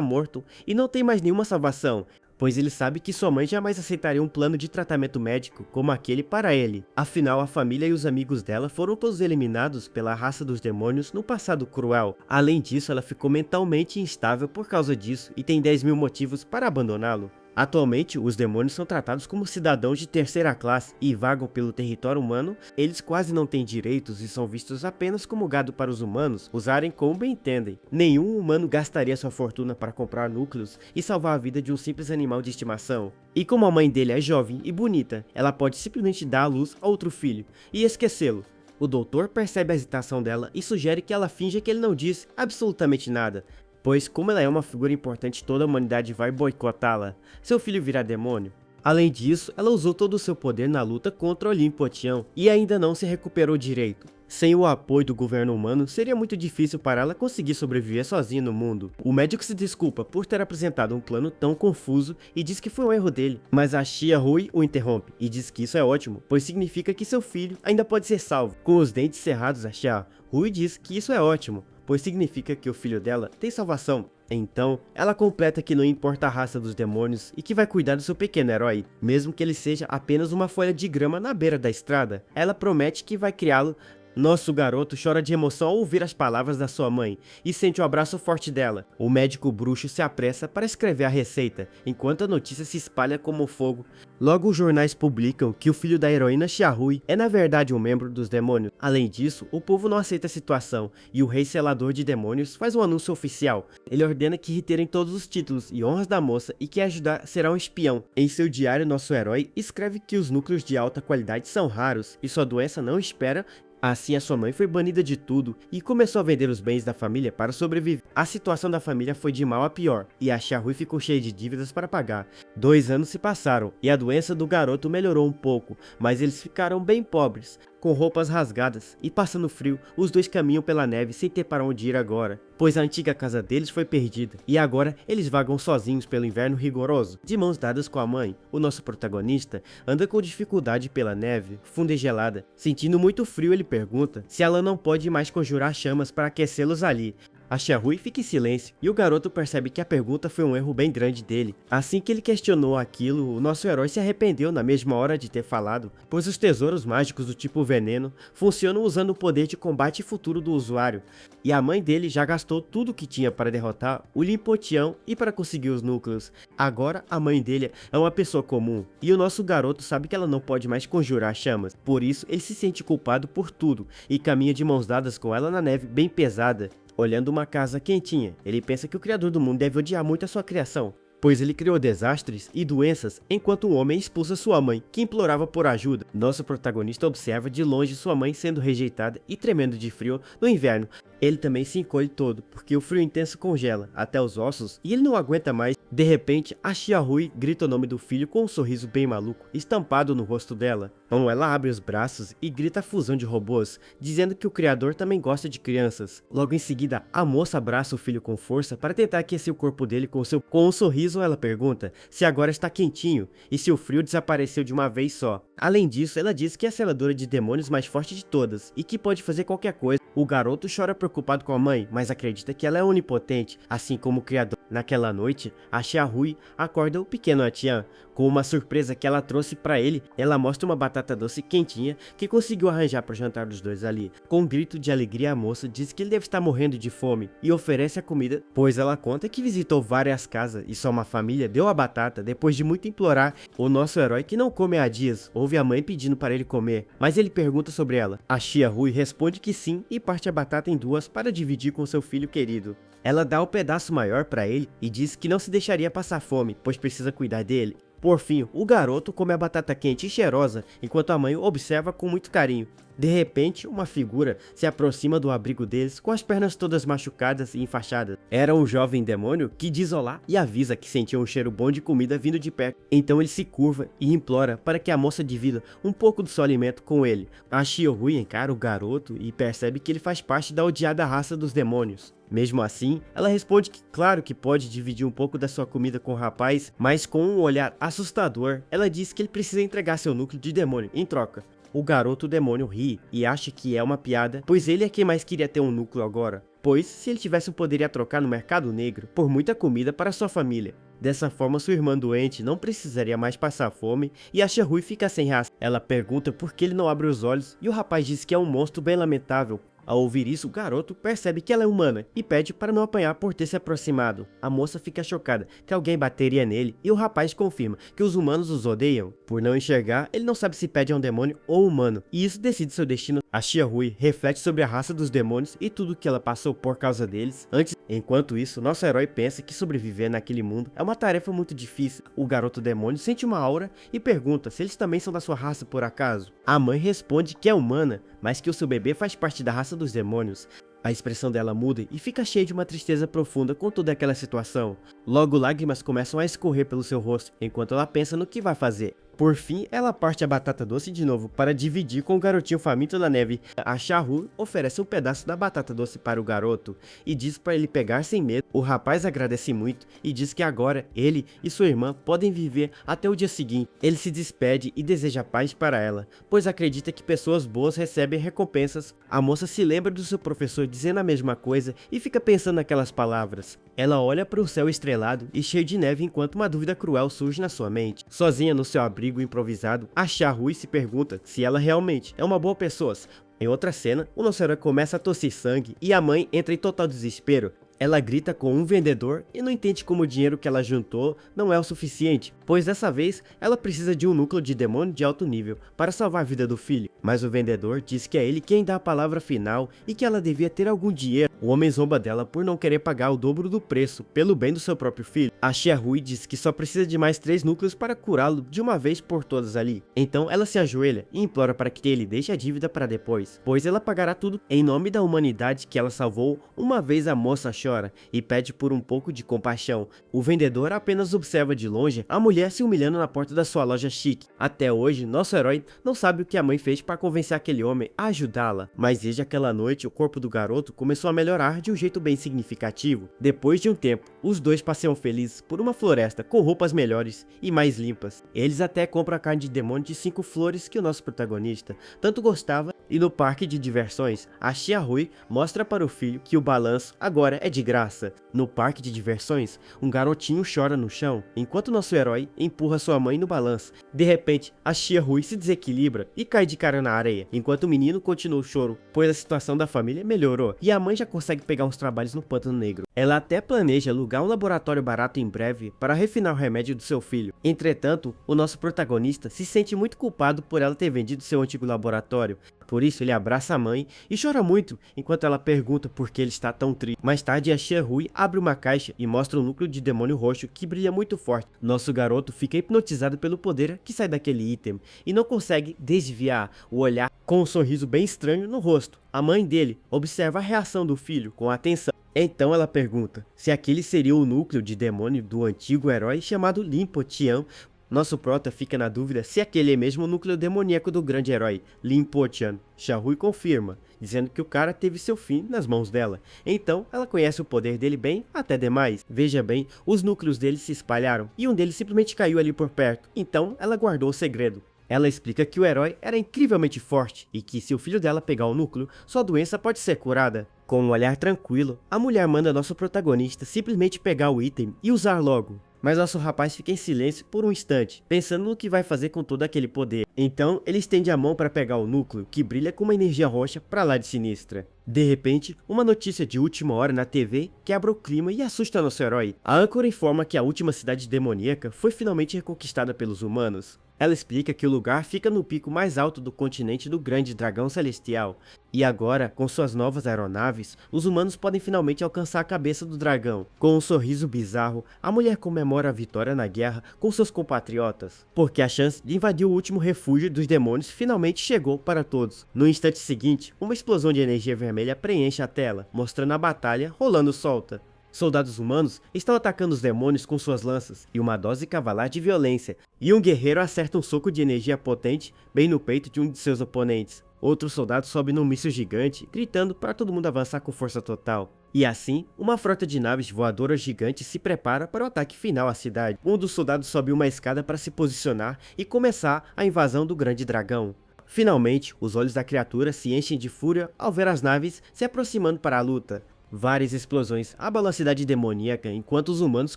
Speaker 1: morto e não tem mais nenhuma salvação, pois ele sabe que sua mãe jamais aceitaria um plano de tratamento médico como aquele para ele. Afinal, a família e os amigos dela foram todos eliminados pela raça dos demônios no passado cruel. Além disso, ela ficou mentalmente instável por causa disso e tem 10.000 motivos para abandoná-lo. Atualmente, os demônios são tratados como cidadãos de terceira classe e vagam pelo território humano. Eles quase não têm direitos e são vistos apenas como gado para os humanos usarem como bem entendem. Nenhum humano gastaria sua fortuna para comprar núcleos e salvar a vida de um simples animal de estimação. E como a mãe dele é jovem e bonita, ela pode simplesmente dar à luz a outro filho e esquecê-lo. O doutor percebe a hesitação dela e sugere que ela finja que ele não disse absolutamente nada, pois como ela é uma figura importante, toda a humanidade vai boicotá-la. Seu filho virá demônio. Além disso, ela usou todo o seu poder na luta contra o Lin Potian e ainda não se recuperou direito. Sem o apoio do governo humano, seria muito difícil para ela conseguir sobreviver sozinha no mundo. O médico se desculpa por ter apresentado um plano tão confuso e diz que foi um erro dele, mas a Xiaohui o interrompe e diz que isso é ótimo, pois significa que seu filho ainda pode ser salvo. Com os dentes cerrados, a Xiaohui diz que isso é ótimo, pois significa que o filho dela tem salvação. Então, ela completa que não importa a raça dos demônios e que vai cuidar do seu pequeno herói, mesmo que ele seja apenas uma folha de grama na beira da estrada. Ela promete que vai criá-lo. Nosso garoto chora de emoção ao ouvir as palavras da sua mãe e sente o abraço forte dela. O médico bruxo se apressa para escrever a receita, enquanto a notícia se espalha como fogo. Logo os jornais publicam que o filho da heroína Xiaohui é na verdade um membro dos demônios. Além disso, o povo não aceita a situação e o rei selador de demônios faz um anúncio oficial. Ele ordena que retirem todos os títulos e honras da moça e que ajudar será um espião. Em seu diário, nosso herói escreve que os núcleos de alta qualidade são raros e sua doença não espera. Assim, a sua mãe foi banida de tudo e começou a vender os bens da família para sobreviver. A situação da família foi de mal a pior e a Xiaohui ficou cheia de dívidas para pagar. 2 anos se passaram e a doença do garoto melhorou um pouco, mas eles ficaram bem pobres. Com roupas rasgadas e passando frio, os dois caminham pela neve sem ter para onde ir agora, pois a antiga casa deles foi perdida e agora eles vagam sozinhos pelo inverno rigoroso. De mãos dadas com a mãe, o nosso protagonista anda com dificuldade pela neve funda e gelada. Sentindo muito frio, ele pergunta se ela não pode mais conjurar chamas para aquecê-los ali. A Xiaohui fica em silêncio e o garoto percebe que a pergunta foi um erro bem grande dele. Assim que ele questionou aquilo, o nosso herói se arrependeu na mesma hora de ter falado, pois os tesouros mágicos do tipo veneno funcionam usando o poder de combate futuro do usuário, e a mãe dele já gastou tudo o que tinha para derrotar o Limpotião e para conseguir os núcleos. Agora a mãe dele é uma pessoa comum, e o nosso garoto sabe que ela não pode mais conjurar chamas, por isso ele se sente culpado por tudo e caminha de mãos dadas com ela na neve bem pesada. Olhando uma casa quentinha, ele pensa que o criador do mundo deve odiar muito a sua criação, pois ele criou desastres e doenças enquanto um homem expulsa sua mãe, que implorava por ajuda. Nosso protagonista observa de longe sua mãe sendo rejeitada e tremendo de frio no inverno. Ele também se encolhe todo, porque o frio intenso congela até os ossos e ele não aguenta mais. De repente, a Xiaohui grita o nome do filho com um sorriso bem maluco, estampado no rosto dela. Então ela abre os braços e grita a fusão de robôs, dizendo que o criador também gosta de crianças. Logo em seguida, a moça abraça o filho com força para tentar aquecer o corpo dele com um sorriso. Ela pergunta se agora está quentinho e se o frio desapareceu de uma vez só. Além disso, ela diz que é a seladora de demônios mais forte de todas e que pode fazer qualquer coisa. O garoto chora preocupado com a mãe, mas acredita que ela é onipotente, assim como o criador. Naquela noite, a Xiaohui acorda o pequeno Atian. Com uma surpresa que ela trouxe para ele, ela mostra uma batata doce quentinha que conseguiu arranjar para o jantar dos dois ali. Com um grito de alegria, a moça diz que ele deve estar morrendo de fome e oferece a comida, pois ela conta que visitou várias casas e só uma família deu a batata depois de muito implorar. O nosso herói, que não come há dias, ouve a mãe pedindo para ele comer, mas ele pergunta sobre ela. A Xiaohui responde que sim e parte a batata em duas para dividir com seu filho querido. Ela dá o pedaço maior para ele e diz que não se deixaria passar fome, pois precisa cuidar dele. Por fim, o garoto come a batata quente e cheirosa, enquanto a mãe o observa com muito carinho. De repente, uma figura se aproxima do abrigo deles com as pernas todas machucadas e enfaixadas. Era um jovem demônio que diz olá e avisa que sentia um cheiro bom de comida vindo de perto. Então ele se curva e implora para que a moça divida um pouco do seu alimento com ele. A Xiaohui encara o garoto e percebe que ele faz parte da odiada raça dos demônios. Mesmo assim, ela responde que claro que pode dividir um pouco da sua comida com o rapaz, mas com um olhar assustador, ela diz que ele precisa entregar seu núcleo de demônio em troca. O garoto demônio ri e acha que é uma piada, pois ele é quem mais queria ter um núcleo agora, pois se ele tivesse o poder ia trocar no mercado negro por muita comida para sua família. Dessa forma, sua irmã doente não precisaria mais passar fome e a Xiaohui fica sem raça. Ela pergunta por que ele não abre os olhos e o rapaz diz que é um monstro bem lamentável. Ao ouvir isso, o garoto percebe que ela é humana e pede para não apanhar por ter se aproximado. A moça fica chocada que alguém bateria nele e o rapaz confirma que os humanos os odeiam. Por não enxergar, ele não sabe se pede a um demônio ou humano, e isso decide seu destino. A Xiaohui reflete sobre a raça dos demônios e tudo que ela passou por causa deles. Enquanto isso, nosso herói pensa que sobreviver naquele mundo é uma tarefa muito difícil. O garoto demônio sente uma aura e pergunta se eles também são da sua raça por acaso. A mãe responde que é humana, mas que o seu bebê faz parte da raça dos demônios. A expressão dela muda e fica cheia de uma tristeza profunda com toda aquela situação. Logo, lágrimas começam a escorrer pelo seu rosto, enquanto ela pensa no que vai fazer. Por fim, ela parte a batata doce de novo para dividir com o garotinho faminto da neve. A Xiaohui oferece um pedaço da batata doce para o garoto e diz para ele pegar sem medo. O rapaz agradece muito e diz que agora ele e sua irmã podem viver até o dia seguinte. Ele se despede e deseja paz para ela, pois acredita que pessoas boas recebem recompensas. A moça se lembra do seu professor dizendo a mesma coisa e fica pensando naquelas palavras. Ela olha para o céu estrelado e cheio de neve enquanto uma dúvida cruel surge na sua mente. Sozinha no seu abrigo improvisado, a Xiaohui se pergunta se ela realmente é uma boa pessoa. Em outra cena, o nosso herói começa a tossir sangue e a mãe entra em total desespero. Ela grita com um vendedor e não entende como o dinheiro que ela juntou não é o suficiente, pois dessa vez ela precisa de um núcleo de demônio de alto nível para salvar a vida do filho. Mas o vendedor diz que é ele quem dá a palavra final e que ela devia ter algum dinheiro. O homem zomba dela por não querer pagar o dobro do preço pelo bem do seu próprio filho. A Xiaohui diz que só precisa de mais 3 núcleos para curá-lo de uma vez por todas ali. Então ela se ajoelha e implora para que ele deixe a dívida para depois, pois ela pagará tudo em nome da humanidade que ela salvou. Uma vez a moça chora e pede por um pouco de compaixão. O vendedor apenas observa de longe a mulher se humilhando na porta da sua loja chique. Até hoje, nosso herói não sabe o que a mãe fez para convencer aquele homem a ajudá-la, mas desde aquela noite o corpo do garoto começou a melhorar de um jeito bem significativo. Depois de um tempo, os dois passeiam felizes por uma floresta com roupas melhores e mais limpas. Eles até compram a carne de demônio de 5 flores que o nosso protagonista tanto gostava E no parque de diversões, a tia Rui mostra para o filho que o balanço agora é de graça. No parque de diversões, um garotinho chora no chão, enquanto nosso herói empurra sua mãe no balanço. De repente, a tia Rui se desequilibra e cai de cara na areia, enquanto o menino continua o choro, pois a situação da família melhorou e a mãe já consegue pegar uns trabalhos no Pântano Negro. Ela até planeja alugar um laboratório barato em breve para refinar o remédio do seu filho. Entretanto, o nosso protagonista se sente muito culpado por ela ter vendido seu antigo laboratório. Por isso ele abraça a mãe e chora muito, enquanto ela pergunta por que ele está tão triste. Mais tarde a tia Rui abre uma caixa e mostra um núcleo de demônio roxo que brilha muito forte. Nosso garoto fica hipnotizado pelo poder que sai daquele item e não consegue desviar o olhar com um sorriso bem estranho no rosto. A mãe dele observa a reação do filho com atenção. Então ela pergunta se aquele seria o núcleo de demônio do antigo herói chamado Limpo Tian. Nosso prota fica na dúvida se aquele é mesmo o núcleo demoníaco do grande herói, Lin Po-chan. Xiaohui confirma, dizendo que o cara teve seu fim nas mãos dela. Então, ela conhece o poder dele bem, até demais. Veja bem, os núcleos dele se espalharam, e um deles simplesmente caiu ali por perto. Então, ela guardou o segredo. Ela explica que o herói era incrivelmente forte, e que se o filho dela pegar o núcleo, sua doença pode ser curada. Com um olhar tranquilo, a mulher manda nosso protagonista simplesmente pegar o item e usar logo. Mas nosso rapaz fica em silêncio por um instante, pensando no que vai fazer com todo aquele poder. Então, ele estende a mão para pegar o núcleo, que brilha com uma energia roxa pra lá de sinistra. De repente, uma notícia de última hora na TV quebra o clima e assusta nosso herói. A âncora informa que a última cidade demoníaca foi finalmente reconquistada pelos humanos. Ela explica que o lugar fica no pico mais alto do continente do Grande Dragão Celestial, e agora, com suas novas aeronaves, os humanos podem finalmente alcançar a cabeça do dragão. Com um sorriso bizarro, a mulher comemora a vitória na guerra com seus compatriotas, porque a chance de invadir o último refúgio dos demônios finalmente chegou para todos. No instante seguinte, uma explosão de energia vermelha preenche a tela, mostrando a batalha rolando solta. Soldados humanos estão atacando os demônios com suas lanças e uma dose cavalar de violência, e um guerreiro acerta um soco de energia potente bem no peito de um de seus oponentes. Outro soldado sobe num míssil gigante, gritando para todo mundo avançar com força total. E assim, uma frota de naves voadoras gigantes se prepara para o ataque final à cidade. Um dos soldados sobe uma escada para se posicionar e começar a invasão do grande dragão. Finalmente, os olhos da criatura se enchem de fúria ao ver as naves se aproximando para a luta. Várias explosões abalam a cidade demoníaca enquanto os humanos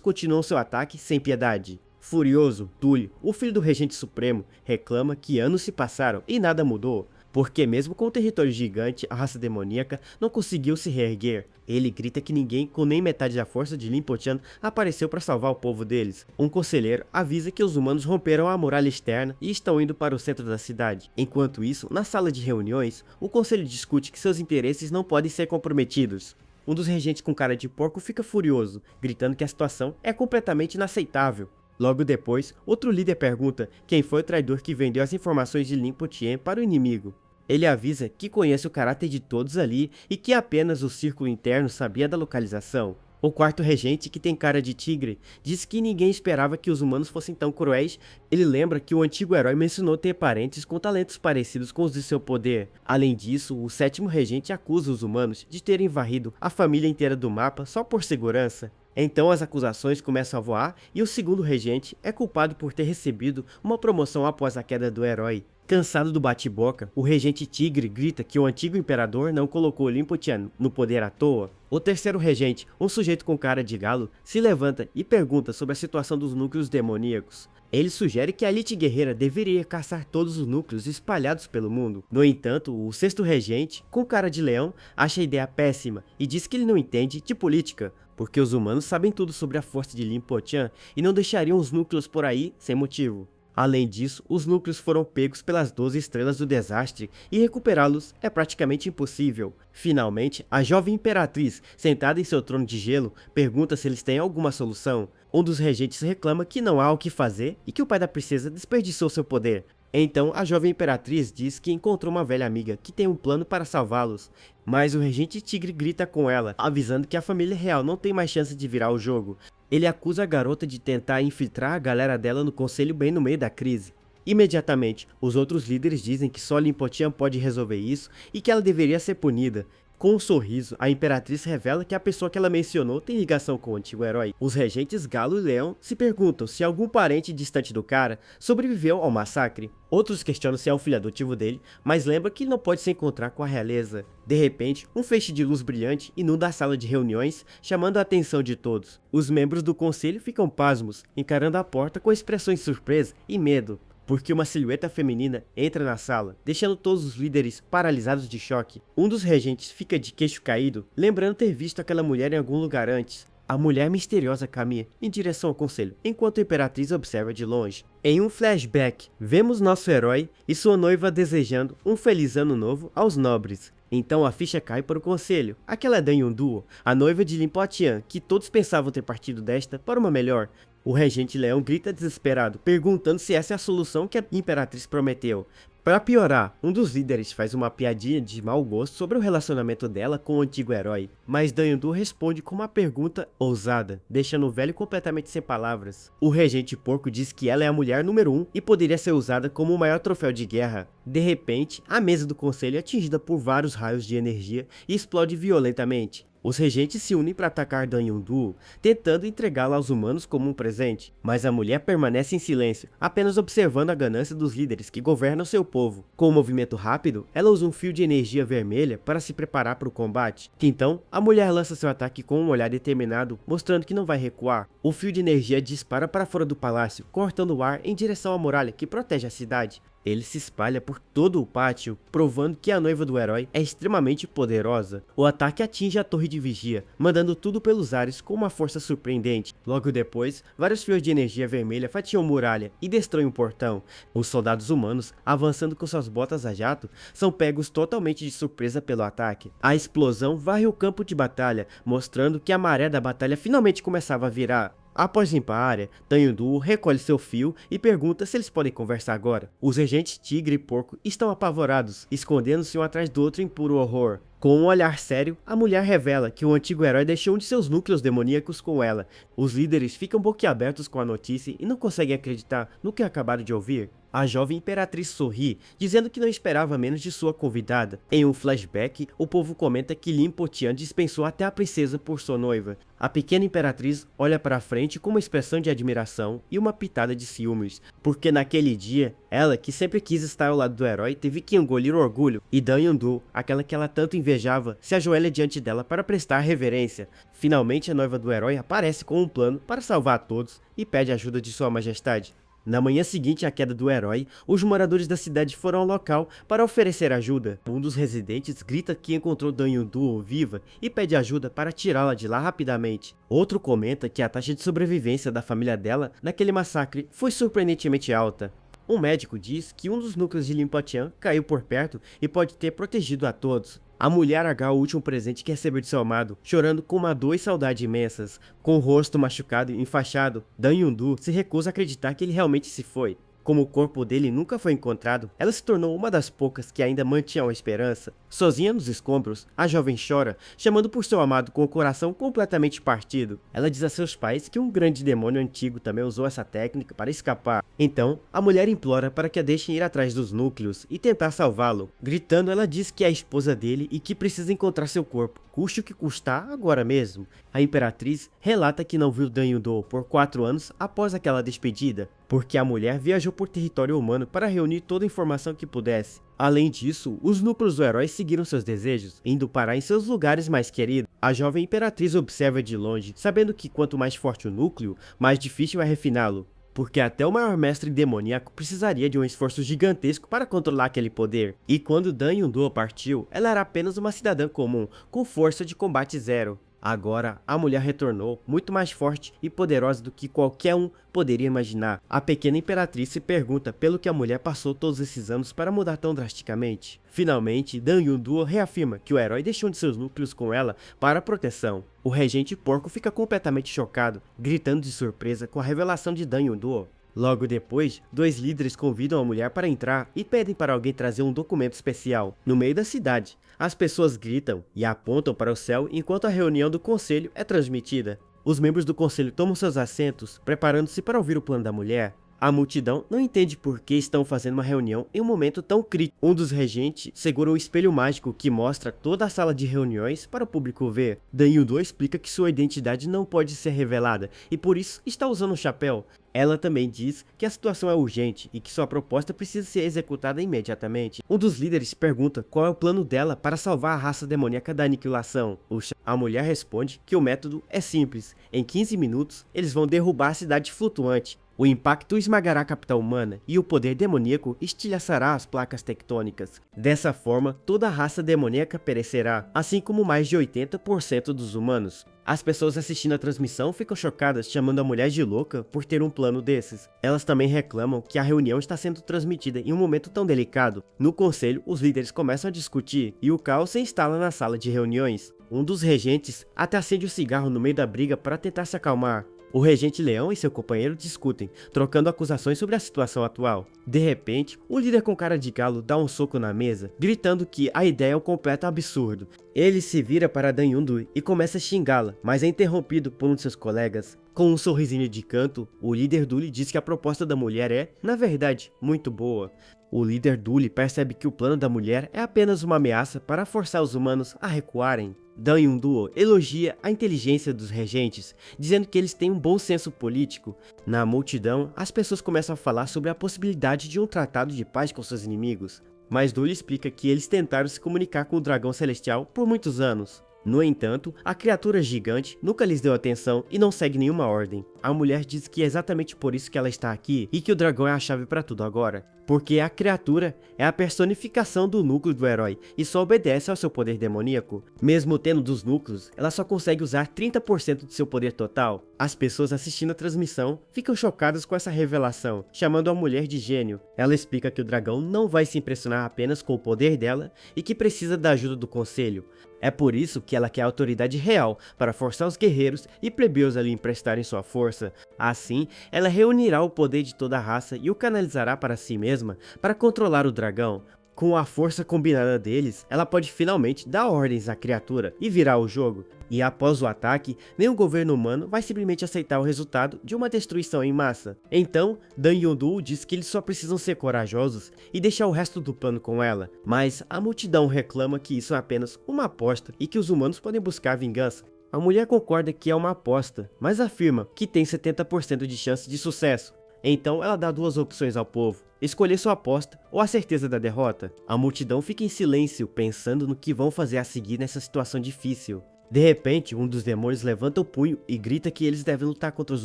Speaker 1: continuam seu ataque sem piedade. Furioso, Túlio, o filho do Regente Supremo, reclama que anos se passaram e nada mudou, porque mesmo com o território gigante, a raça demoníaca não conseguiu se reerguer. Ele grita que ninguém com nem metade da força de Lin Po-chan apareceu para salvar o povo deles. Um conselheiro avisa que os humanos romperam a muralha externa e estão indo para o centro da cidade. Enquanto isso, na sala de reuniões, o conselho discute que seus interesses não podem ser comprometidos. Um dos regentes com cara de porco fica furioso, gritando que a situação é completamente inaceitável. Logo depois, outro líder pergunta quem foi o traidor que vendeu as informações de Lin Po-chan para o inimigo. Ele avisa que conhece o caráter de todos ali e que apenas o círculo interno sabia da localização. O quarto regente, que tem cara de tigre, diz que ninguém esperava que os humanos fossem tão cruéis. Ele lembra que o antigo herói mencionou ter parentes com talentos parecidos com os de seu poder. Além disso, o sétimo regente acusa os humanos de terem varrido a família inteira do mapa só por segurança. Então as acusações começam a voar e o segundo regente é culpado por ter recebido uma promoção após a queda do herói. Cansado do bate-boca, o regente Tigre grita que o antigo imperador não colocou Lin Po-chan no poder à toa. O terceiro regente, um sujeito com cara de galo, se levanta e pergunta sobre a situação dos núcleos demoníacos. Ele sugere que a elite guerreira deveria caçar todos os núcleos espalhados pelo mundo. No entanto, o sexto regente, com cara de leão, acha a ideia péssima e diz que ele não entende de política, porque os humanos sabem tudo sobre a força de Lin Po-chan e não deixariam os núcleos por aí sem motivo. Além disso, os núcleos foram pegos pelas 12 estrelas do desastre e recuperá-los é praticamente impossível. Finalmente, a jovem imperatriz, sentada em seu trono de gelo, pergunta se eles têm alguma solução. Um dos regentes reclama que não há o que fazer e que o pai da princesa desperdiçou seu poder. Então, a jovem imperatriz diz que encontrou uma velha amiga que tem um plano para salvá-los, mas o regente tigre grita com ela, avisando que a família real não tem mais chance de virar o jogo. Ele acusa a garota de tentar infiltrar a galera dela no conselho bem no meio da crise. Imediatamente, os outros líderes dizem que só Lin Po-chan pode resolver isso e que ela deveria ser punida. Com um sorriso, a Imperatriz revela que a pessoa que ela mencionou tem ligação com o antigo herói. Os regentes Galo e Leão se perguntam se algum parente distante do cara sobreviveu ao massacre. Outros questionam se é o filho adotivo dele, mas lembra que ele não pode se encontrar com a realeza. De repente, um feixe de luz brilhante inunda a sala de reuniões, chamando a atenção de todos. Os membros do conselho ficam pasmos, encarando a porta com expressões de surpresa e medo, porque uma silhueta feminina entra na sala, deixando todos os líderes paralisados de choque. Um dos regentes fica de queixo caído, lembrando ter visto aquela mulher em algum lugar antes. A mulher misteriosa caminha em direção ao conselho, enquanto a Imperatriz observa de longe. Em um flashback, vemos nosso herói e sua noiva desejando um feliz ano novo aos nobres. Então a ficha cai para o conselho. Aquela Dan Yonduo, a noiva de Lin Potian, que todos pensavam ter partido desta para uma melhor. O regente Leão grita desesperado, perguntando se essa é a solução que a Imperatriz prometeu. Para piorar, um dos líderes faz uma piadinha de mau gosto sobre o relacionamento dela com o antigo herói, mas Dan Yonduo responde com uma pergunta ousada, deixando o velho completamente sem palavras. O regente porco diz que ela é a mulher número 1 e poderia ser usada como o maior troféu de guerra. De repente, a mesa do conselho é atingida por vários raios de energia e explode violentamente. Os regentes se unem para atacar Dan Yonduo, tentando entregá-la aos humanos como um presente, mas a mulher permanece em silêncio, apenas observando a ganância dos líderes que governam seu povo. Com um movimento rápido, ela usa um fio de energia vermelha para se preparar para o combate. Então, a mulher lança seu ataque com um olhar determinado, mostrando que não vai recuar. O fio de energia dispara para fora do palácio, cortando o ar em direção à muralha que protege a cidade. Ele se espalha por todo o pátio, provando que a noiva do herói é extremamente poderosa. O ataque atinge a torre de vigia, mandando tudo pelos ares com uma força surpreendente. Logo depois, vários fios de energia vermelha fatiam a muralha e destroem o portão. Os soldados humanos, avançando com suas botas a jato, são pegos totalmente de surpresa pelo ataque. A explosão varre o campo de batalha, mostrando que a maré da batalha finalmente começava a virar. Após limpar a área, Dan Yonduo recolhe seu fio e pergunta se eles podem conversar agora. Os regentes Tigre e Porco estão apavorados, escondendo-se um atrás do outro em puro horror. Com um olhar sério, a mulher revela que o antigo herói deixou um de seus núcleos demoníacos com ela. Os líderes ficam boquiabertos com a notícia e não conseguem acreditar no que acabaram de ouvir. A jovem Imperatriz sorri, dizendo que não esperava menos de sua convidada. Em um flashback, o povo comenta que Lin Potian dispensou até a princesa por sua noiva. A pequena Imperatriz olha para frente com uma expressão de admiração e uma pitada de ciúmes, porque naquele dia, ela, que sempre quis estar ao lado do herói, teve que engolir o orgulho, e Dan Yonduo, aquela que ela tanto invejava, se ajoelha diante dela para prestar reverência. Finalmente, a noiva do herói aparece com um plano para salvar a todos e pede ajuda de sua majestade. Na manhã seguinte à queda do herói, os moradores da cidade foram ao local para oferecer ajuda. Um dos residentes grita que encontrou Dan Yonduo viva e pede ajuda para tirá-la de lá rapidamente. Outro comenta que a taxa de sobrevivência da família dela naquele massacre foi surpreendentemente alta. Um médico diz que um dos núcleos de Lin Potian caiu por perto e pode ter protegido a todos. A mulher agarra o último presente que recebeu de seu amado, chorando com uma dor e saudade imensas. Com o rosto machucado e enfaixado, Dan Yonduo se recusa a acreditar que ele realmente se foi. Como o corpo dele nunca foi encontrado, ela se tornou uma das poucas que ainda mantinham a esperança. Sozinha nos escombros, a jovem chora, chamando por seu amado com o coração completamente partido. Ela diz a seus pais que um grande demônio antigo também usou essa técnica para escapar. Então, a mulher implora para que a deixem ir atrás dos núcleos e tentar salvá-lo. Gritando, ela diz que é a esposa dele e que precisa encontrar seu corpo, custe o que custar, agora mesmo. A Imperatriz relata que não viu Dan Yonduo por 4 anos após aquela despedida, porque a mulher viajou por território humano para reunir toda a informação que pudesse. Além disso, os núcleos do herói seguiram seus desejos, indo parar em seus lugares mais queridos. A jovem Imperatriz observa de longe, sabendo que quanto mais forte o núcleo, mais difícil é refiná-lo, porque até o maior mestre demoníaco precisaria de um esforço gigantesco para controlar aquele poder. E quando Dan Yonduo partiu, ela era apenas uma cidadã comum, com força de combate zero. Agora, a mulher retornou, muito mais forte e poderosa do que qualquer um poderia imaginar. A pequena Imperatriz se pergunta pelo que a mulher passou todos esses anos para mudar tão drasticamente. Finalmente, Dan Yonduo reafirma que o herói deixou um de seus núcleos com ela para proteção. O regente porco fica completamente chocado, gritando de surpresa com a revelação de Dan Yonduo. Logo depois, 2 líderes convidam a mulher para entrar e pedem para alguém trazer um documento especial. No meio da cidade, as pessoas gritam e apontam para o céu enquanto a reunião do conselho é transmitida. Os membros do conselho tomam seus assentos, preparando-se para ouvir o plano da mulher. A multidão não entende por que estão fazendo uma reunião em um momento tão crítico. Um dos regentes segura um espelho mágico que mostra toda a sala de reuniões para o público ver. Dan Yun-do explica que sua identidade não pode ser revelada e por isso está usando um chapéu. Ela também diz que a situação é urgente e que sua proposta precisa ser executada imediatamente. Um dos líderes pergunta qual é o plano dela para salvar a raça demoníaca da aniquilação. A mulher responde que o método é simples. Em 15 minutos, eles vão derrubar a cidade flutuante. O impacto esmagará a capital humana e o poder demoníaco estilhaçará as placas tectônicas. Dessa forma, toda a raça demoníaca perecerá, assim como mais de 80% dos humanos. As pessoas assistindo a transmissão ficam chocadas, chamando a mulher de louca por ter um plano desses. Elas também reclamam que a reunião está sendo transmitida em um momento tão delicado. No conselho, os líderes começam a discutir e o caos se instala na sala de reuniões. Um dos regentes até acende um cigarro no meio da briga para tentar se acalmar. O regente Leão e seu companheiro discutem, trocando acusações sobre a situação atual. De repente, o líder com cara de galo dá um soco na mesa, gritando que a ideia é um completo absurdo. Ele se vira para Dan Yun-do e começa a xingá-la, mas é interrompido por um de seus colegas. Com um sorrisinho de canto, o líder Dooley diz que a proposta da mulher é, na verdade, muito boa. O líder Dooley percebe que o plano da mulher é apenas uma ameaça para forçar os humanos a recuarem. Dan Yun-do elogia a inteligência dos regentes, dizendo que eles têm um bom senso político. Na multidão, as pessoas começam a falar sobre a possibilidade de um tratado de paz com seus inimigos, mas Dooley explica que eles tentaram se comunicar com o dragão celestial por muitos anos. No entanto, a criatura gigante nunca lhes deu atenção e não segue nenhuma ordem. A mulher diz que é exatamente por isso que ela está aqui e que o dragão é a chave para tudo agora. Porque a criatura é a personificação do núcleo do herói e só obedece ao seu poder demoníaco. Mesmo tendo dos núcleos, ela só consegue usar 30% de seu poder total. As pessoas assistindo a transmissão ficam chocadas com essa revelação, chamando a mulher de gênio. Ela explica que o dragão não vai se impressionar apenas com o poder dela e que precisa da ajuda do conselho. É por isso que ela quer autoridade real para forçar os guerreiros e plebeus a lhe emprestarem sua força. Assim, ela reunirá o poder de toda a raça e o canalizará para si mesma para controlar o dragão. Com a força combinada deles, ela pode finalmente dar ordens à criatura e virar o jogo. E após o ataque, nenhum governo humano vai simplesmente aceitar o resultado de uma destruição em massa. Então, Dan Yun-do diz que eles só precisam ser corajosos e deixar o resto do plano com ela. Mas a multidão reclama que isso é apenas uma aposta e que os humanos podem buscar vingança. A mulher concorda que é uma aposta, mas afirma que tem 70% de chance de sucesso. Então ela dá duas opções ao povo: escolher sua aposta ou a certeza da derrota. A multidão fica em silêncio, pensando no que vão fazer a seguir nessa situação difícil. De repente, um dos demônios levanta o punho e grita que eles devem lutar contra os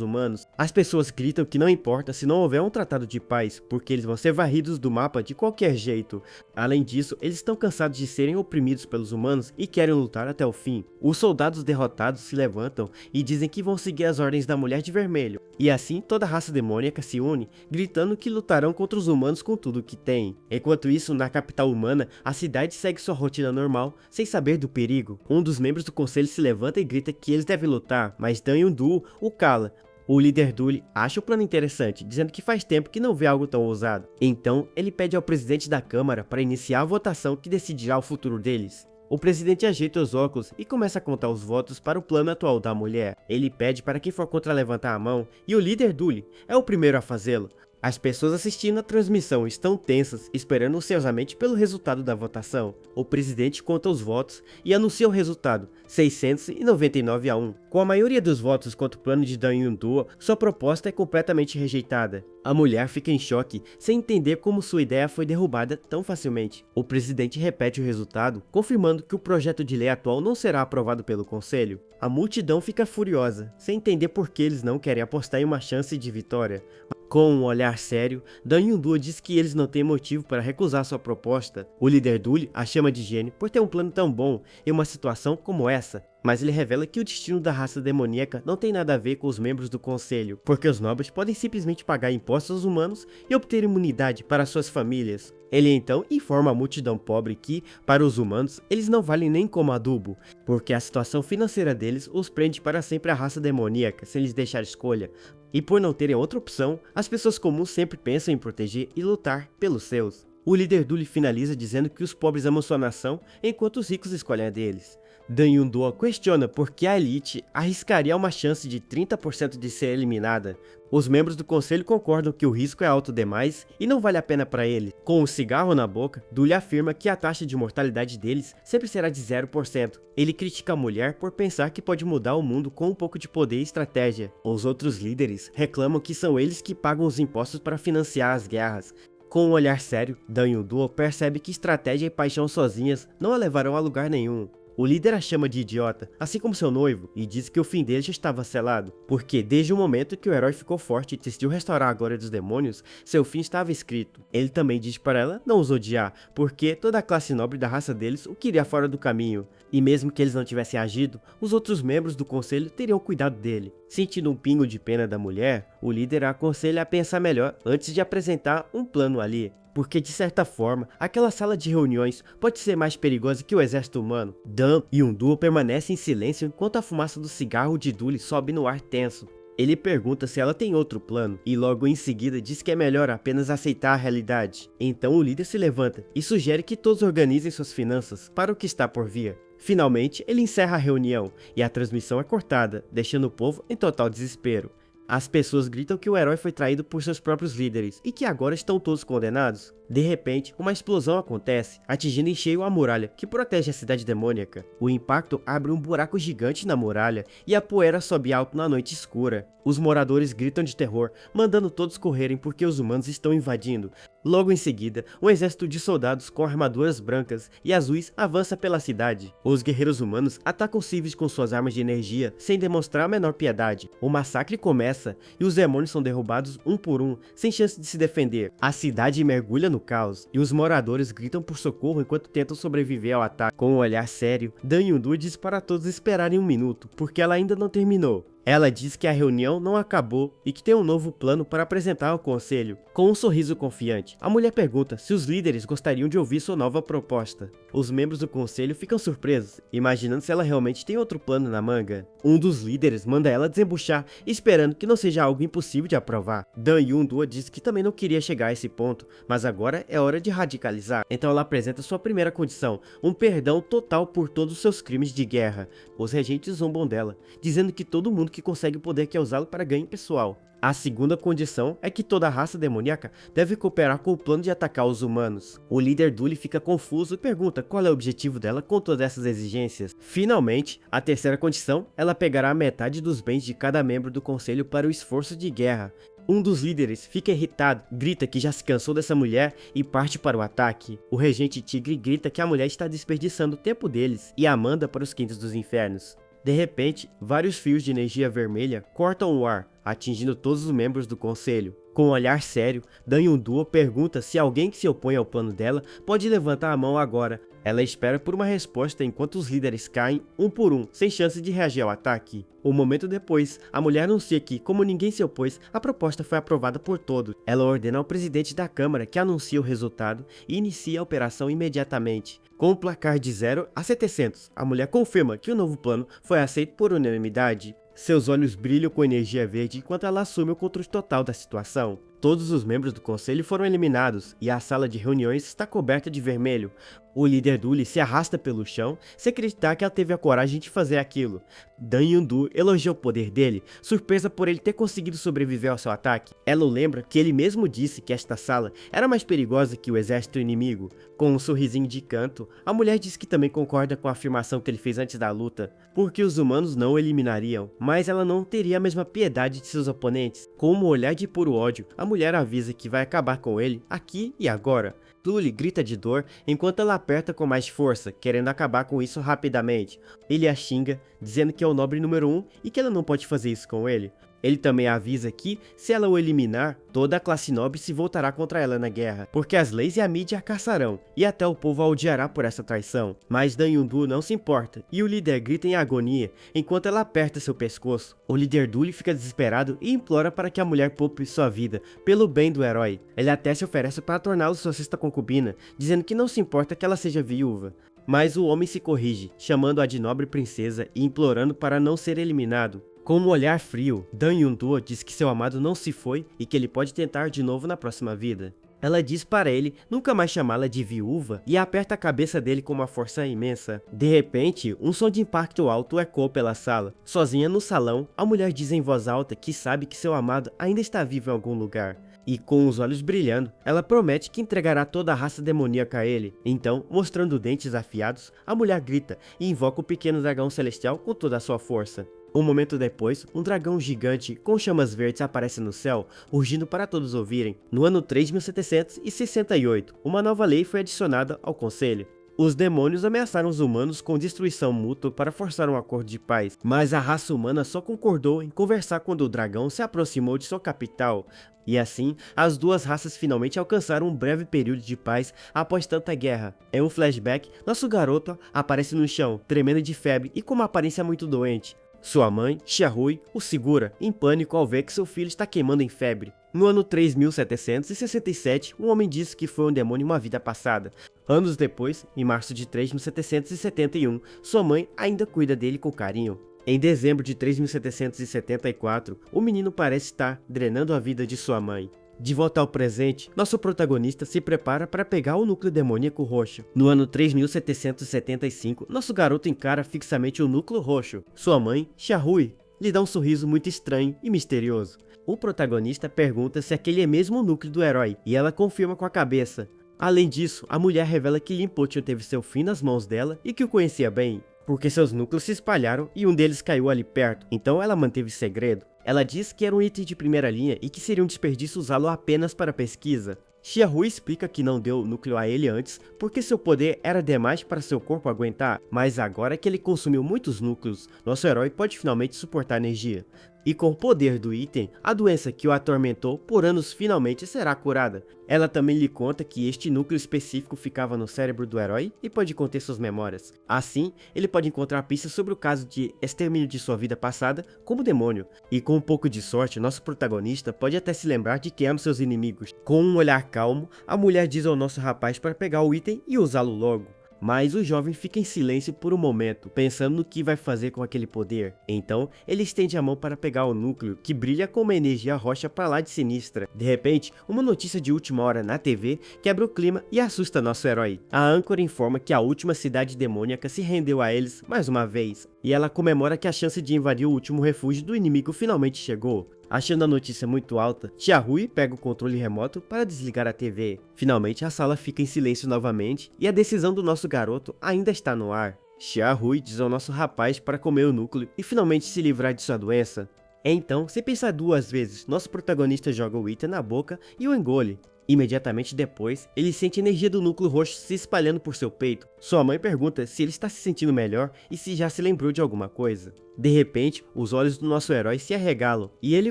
Speaker 1: humanos. As pessoas gritam que não importa se não houver um tratado de paz, porque eles vão ser varridos do mapa de qualquer jeito. Além disso, eles estão cansados de serem oprimidos pelos humanos e querem lutar até o fim. Os soldados derrotados se levantam e dizem que vão seguir as ordens da Mulher de Vermelho. E assim, toda a raça demoníaca se une, gritando que lutarão contra os humanos com tudo o que tem. Enquanto isso, na capital humana, a cidade segue sua rotina normal, sem saber do perigo. Um dos membros do conselho se levanta e grita que eles devem lutar, mas Dan Yun-do o cala. O líder Dooley acha o plano interessante, dizendo que faz tempo que não vê algo tão ousado. Então, ele pede ao presidente da Câmara para iniciar a votação que decidirá o futuro deles. O presidente ajeita os óculos e começa a contar os votos para o plano atual da mulher. Ele pede para quem for contra levantar a mão, e o líder Dooley é o primeiro a fazê-lo. As pessoas assistindo a transmissão estão tensas, esperando ansiosamente pelo resultado da votação. O presidente conta os votos e anuncia o resultado, 699 a 1. Com a maioria dos votos contra o plano de Dan Yun-do, sua proposta é completamente rejeitada. A mulher fica em choque, sem entender como sua ideia foi derrubada tão facilmente. O presidente repete o resultado, confirmando que o projeto de lei atual não será aprovado pelo conselho. A multidão fica furiosa, sem entender por que eles não querem apostar em uma chance de vitória. Com um olhar sério, Dan Yun-do diz que eles não têm motivo para recusar sua proposta. O líder Dooley a chama de gênio por ter um plano tão bom em uma situação como essa. Mas ele revela que o destino da raça demoníaca não tem nada a ver com os membros do conselho, porque os nobres podem simplesmente pagar impostos aos humanos e obter imunidade para suas famílias. Ele então informa a multidão pobre que, para os humanos, eles não valem nem como adubo, porque a situação financeira deles os prende para sempre à raça demoníaca, sem lhes deixar escolha. E por não terem outra opção, as pessoas comuns sempre pensam em proteger e lutar pelos seus. O líder Dooley finaliza dizendo que os pobres amam sua nação, enquanto os ricos escolhem a deles. Dan Yun-do questiona por que a elite arriscaria uma chance de 30% de ser eliminada. Os membros do conselho concordam que o risco é alto demais e não vale a pena para ele. Com o cigarro na boca, Dooley afirma que a taxa de mortalidade deles sempre será de 0%. Ele critica a mulher por pensar que pode mudar o mundo com um pouco de poder e estratégia. Os outros líderes reclamam que são eles que pagam os impostos para financiar as guerras. Com um olhar sério, Dan Yun-do percebe que estratégia e paixão sozinhas não a levarão a lugar nenhum. O líder a chama de idiota, assim como seu noivo, e diz que o fim dele já estava selado, porque desde o momento que o herói ficou forte e decidiu restaurar a glória dos demônios, seu fim estava escrito. Ele também diz para ela não os odiar, porque toda a classe nobre da raça deles o queria fora do caminho, e mesmo que eles não tivessem agido, os outros membros do conselho teriam cuidado dele. Sentindo um pingo de pena da mulher, o líder a aconselha a pensar melhor antes de apresentar um plano ali. Porque de certa forma, aquela sala de reuniões pode ser mais perigosa que o exército humano. Dan e Yun-do permanecem em silêncio enquanto a fumaça do cigarro de Dooley sobe no ar tenso. Ele pergunta se ela tem outro plano, e logo em seguida diz que é melhor apenas aceitar a realidade. Então o líder se levanta e sugere que todos organizem suas finanças para o que está por vir. Finalmente, ele encerra a reunião, e a transmissão é cortada, deixando o povo em total desespero. As pessoas gritam que o herói foi traído por seus próprios líderes e que agora estão todos condenados. De repente, uma explosão acontece, atingindo em cheio a muralha que protege a cidade demônica. O impacto abre um buraco gigante na muralha e a poeira sobe alto na noite escura. Os moradores gritam de terror, mandando todos correrem porque os humanos estão invadindo. Logo em seguida, um exército de soldados com armaduras brancas e azuis avança pela cidade. Os guerreiros humanos atacam civis com suas armas de energia sem demonstrar a menor piedade. O massacre começa e os demônios são derrubados um por um, sem chance de se defender. A cidade mergulha no caos e os moradores gritam por socorro enquanto tentam sobreviver ao ataque. Com um olhar sério, Dan Yun-do diz para todos esperarem um minuto, porque ela ainda não terminou. Ela diz que a reunião não acabou e que tem um novo plano para apresentar ao conselho. Com um sorriso confiante, a mulher pergunta se os líderes gostariam de ouvir sua nova proposta. Os membros do conselho ficam surpresos, imaginando se ela realmente tem outro plano na manga. Um dos líderes manda ela desembuchar, esperando que não seja algo impossível de aprovar. Dan Yun-do diz que também não queria chegar a esse ponto, mas agora é hora de radicalizar. Então ela apresenta sua primeira condição, um perdão total por todos os seus crimes de guerra. Os regentes zombam dela, dizendo que todo mundo que consegue o poder quer usá-lo para ganho pessoal. A segunda condição é que toda a raça demoníaca deve cooperar com o plano de atacar os humanos. O líder Dooley fica confuso e pergunta qual é o objetivo dela com todas essas exigências. Finalmente, a terceira condição, ela pegará a metade dos bens de cada membro do conselho para o esforço de guerra. Um dos líderes fica irritado, grita que já se cansou dessa mulher e parte para o ataque. O regente Tigre grita que a mulher está desperdiçando o tempo deles e a manda para os quintos dos infernos. De repente, vários fios de energia vermelha cortam o ar, atingindo todos os membros do conselho. Com um olhar sério, Dan Yun-do pergunta se alguém que se opõe ao plano dela pode levantar a mão agora. Ela espera por uma resposta enquanto os líderes caem um por um, sem chance de reagir ao ataque. Um momento depois, a mulher anuncia que, como ninguém se opôs, a proposta foi aprovada por todos. Ela ordena ao presidente da Câmara que anuncie o resultado e inicia a operação imediatamente. Com um placar de 0 a 700, a mulher confirma que o novo plano foi aceito por unanimidade. Seus olhos brilham com energia verde enquanto ela assume o controle total da situação. Todos os membros do conselho foram eliminados e a sala de reuniões está coberta de vermelho. O líder Dooley se arrasta pelo chão, sem acreditar que ela teve a coragem de fazer aquilo. Dan Yun-do elogia o poder dele, surpresa por ele ter conseguido sobreviver ao seu ataque. Ela o lembra que ele mesmo disse que esta sala era mais perigosa que o exército inimigo. Com um sorrisinho de canto, a mulher diz que também concorda com a afirmação que ele fez antes da luta, porque os humanos não o eliminariam, mas ela não teria a mesma piedade de seus oponentes. Com um olhar de puro ódio, a mulher avisa que vai acabar com ele aqui e agora. Dooley grita de dor enquanto ela aperta com mais força, querendo acabar com isso rapidamente. Ele a xinga, dizendo que é o nobre número 1 e que ela não pode fazer isso com ele. Ele também avisa que, se ela o eliminar, toda a classe nobre se voltará contra ela na guerra, porque as leis e a mídia a caçarão, e até o povo a odiará por essa traição. Mas Dan Yun-do não se importa, e o líder grita em agonia, enquanto ela aperta seu pescoço. O líder Dooley fica desesperado e implora para que a mulher poupe sua vida, pelo bem do herói. Ele até se oferece para torná-lo sua sexta concubina, dizendo que não se importa que ela seja viúva. Mas o homem se corrige, chamando-a de nobre princesa e implorando para não ser eliminado. Com um olhar frio, Dan Yun-do diz que seu amado não se foi e que ele pode tentar de novo na próxima vida. Ela diz para ele nunca mais chamá-la de viúva e aperta a cabeça dele com uma força imensa. De repente, um som de impacto alto ecoou pela sala. Sozinha no salão, a mulher diz em voz alta que sabe que seu amado ainda está vivo em algum lugar. E com os olhos brilhando, ela promete que entregará toda a raça demoníaca a ele. Então, mostrando dentes afiados, a mulher grita e invoca o pequeno dragão celestial com toda a sua força. Um momento depois, um dragão gigante com chamas verdes aparece no céu, urgindo para todos ouvirem. No ano 3768, uma nova lei foi adicionada ao conselho. Os demônios ameaçaram os humanos com destruição mútua para forçar um acordo de paz, mas a raça humana só concordou em conversar quando o dragão se aproximou de sua capital. E assim, as duas raças finalmente alcançaram um breve período de paz após tanta guerra. Em um flashback, nosso garoto aparece no chão, tremendo de febre e com uma aparência muito doente. Sua mãe, Xiaohui, o segura, em pânico ao ver que seu filho está queimando em febre. No ano 3767, um homem disse que foi um demônio em uma vida passada. Anos depois, em março de 3771, sua mãe ainda cuida dele com carinho. Em dezembro de 3774, o menino parece estar drenando a vida de sua mãe. De volta ao presente, nosso protagonista se prepara para pegar o núcleo demoníaco roxo. No ano 3775, nosso garoto encara fixamente o núcleo roxo. Sua mãe, Xiaohui, lhe dá um sorriso muito estranho e misterioso. O protagonista pergunta se aquele é mesmo o núcleo do herói, e ela confirma com a cabeça. Além disso, a mulher revela que Limpotion teve seu fim nas mãos dela e que o conhecia bem, porque seus núcleos se espalharam e um deles caiu ali perto, então ela manteve segredo. Ela diz que era um item de primeira linha e que seria um desperdício usá-lo apenas para pesquisa. Xiaohui explica que não deu o núcleo a ele antes porque seu poder era demais para seu corpo aguentar, mas agora que ele consumiu muitos núcleos, nosso herói pode finalmente suportar energia. E com o poder do item, a doença que o atormentou por anos finalmente será curada. Ela também lhe conta que este núcleo específico ficava no cérebro do herói e pode conter suas memórias. Assim, ele pode encontrar pistas sobre o caso de extermínio de sua vida passada como demônio. E com um pouco de sorte, nosso protagonista pode até se lembrar de quem eram seus inimigos. Com um olhar calmo, a mulher diz ao nosso rapaz para pegar o item e usá-lo logo. Mas o jovem fica em silêncio por um momento, pensando no que vai fazer com aquele poder. Então, ele estende a mão para pegar o núcleo, que brilha com uma energia roxa para lá de sinistra. De repente, uma notícia de última hora na TV quebra o clima e assusta nosso herói. A âncora informa que a última cidade demoníaca se rendeu a eles mais uma vez, e ela comemora que a chance de invadir o último refúgio do inimigo finalmente chegou. Achando a notícia muito alta, Xiaohui pega o controle remoto para desligar a TV. Finalmente a sala fica em silêncio novamente e a decisão do nosso garoto ainda está no ar. Xiaohui diz ao nosso rapaz para comer o núcleo e finalmente se livrar de sua doença. Então, sem pensar duas vezes, nosso protagonista joga o item na boca e o engole. Imediatamente depois, ele sente a energia do núcleo roxo se espalhando por seu peito. Sua mãe pergunta se ele está se sentindo melhor e se já se lembrou de alguma coisa. De repente, os olhos do nosso herói se arregalam e ele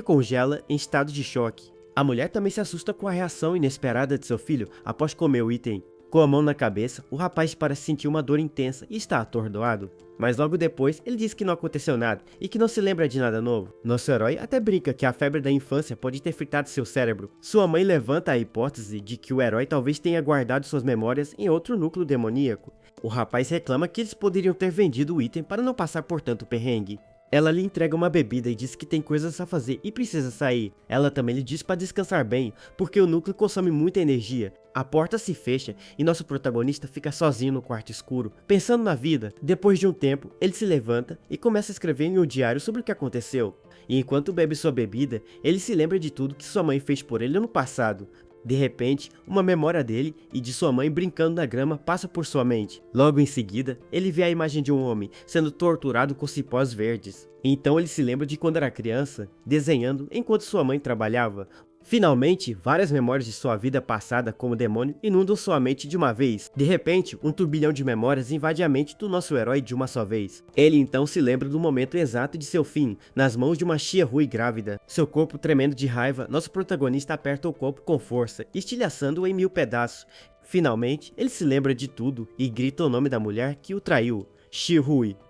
Speaker 1: congela em estado de choque. A mulher também se assusta com a reação inesperada de seu filho após comer o item. Com a mão na cabeça, o rapaz parece sentir uma dor intensa e está atordoado. Mas logo depois, ele diz que não aconteceu nada e que não se lembra de nada novo. Nosso herói até brinca que a febre da infância pode ter fritado seu cérebro. Sua mãe levanta a hipótese de que o herói talvez tenha guardado suas memórias em outro núcleo demoníaco. O rapaz reclama que eles poderiam ter vendido o item para não passar por tanto perrengue. Ela lhe entrega uma bebida e diz que tem coisas a fazer e precisa sair. Ela também lhe diz para descansar bem, porque o núcleo consome muita energia. A porta se fecha e nosso protagonista fica sozinho no quarto escuro, pensando na vida. Depois de um tempo, ele se levanta e começa a escrever em um diário sobre o que aconteceu. E enquanto bebe sua bebida, ele se lembra de tudo que sua mãe fez por ele no passado. De repente, uma memória dele e de sua mãe brincando na grama passa por sua mente. Logo em seguida, ele vê a imagem de um homem sendo torturado com cipós verdes. Então ele se lembra de quando era criança, desenhando enquanto sua mãe trabalhava. Finalmente, várias memórias de sua vida passada como demônio inundam sua mente de uma vez. De repente, um turbilhão de memórias invade a mente do nosso herói de uma só vez. Ele então se lembra do momento exato de seu fim, nas mãos de uma Xiaohui grávida. Seu corpo tremendo de raiva, nosso protagonista aperta o corpo com força, estilhaçando-o em 1000 pedaços. Finalmente, ele se lembra de tudo e grita o nome da mulher que o traiu, Xiaohui.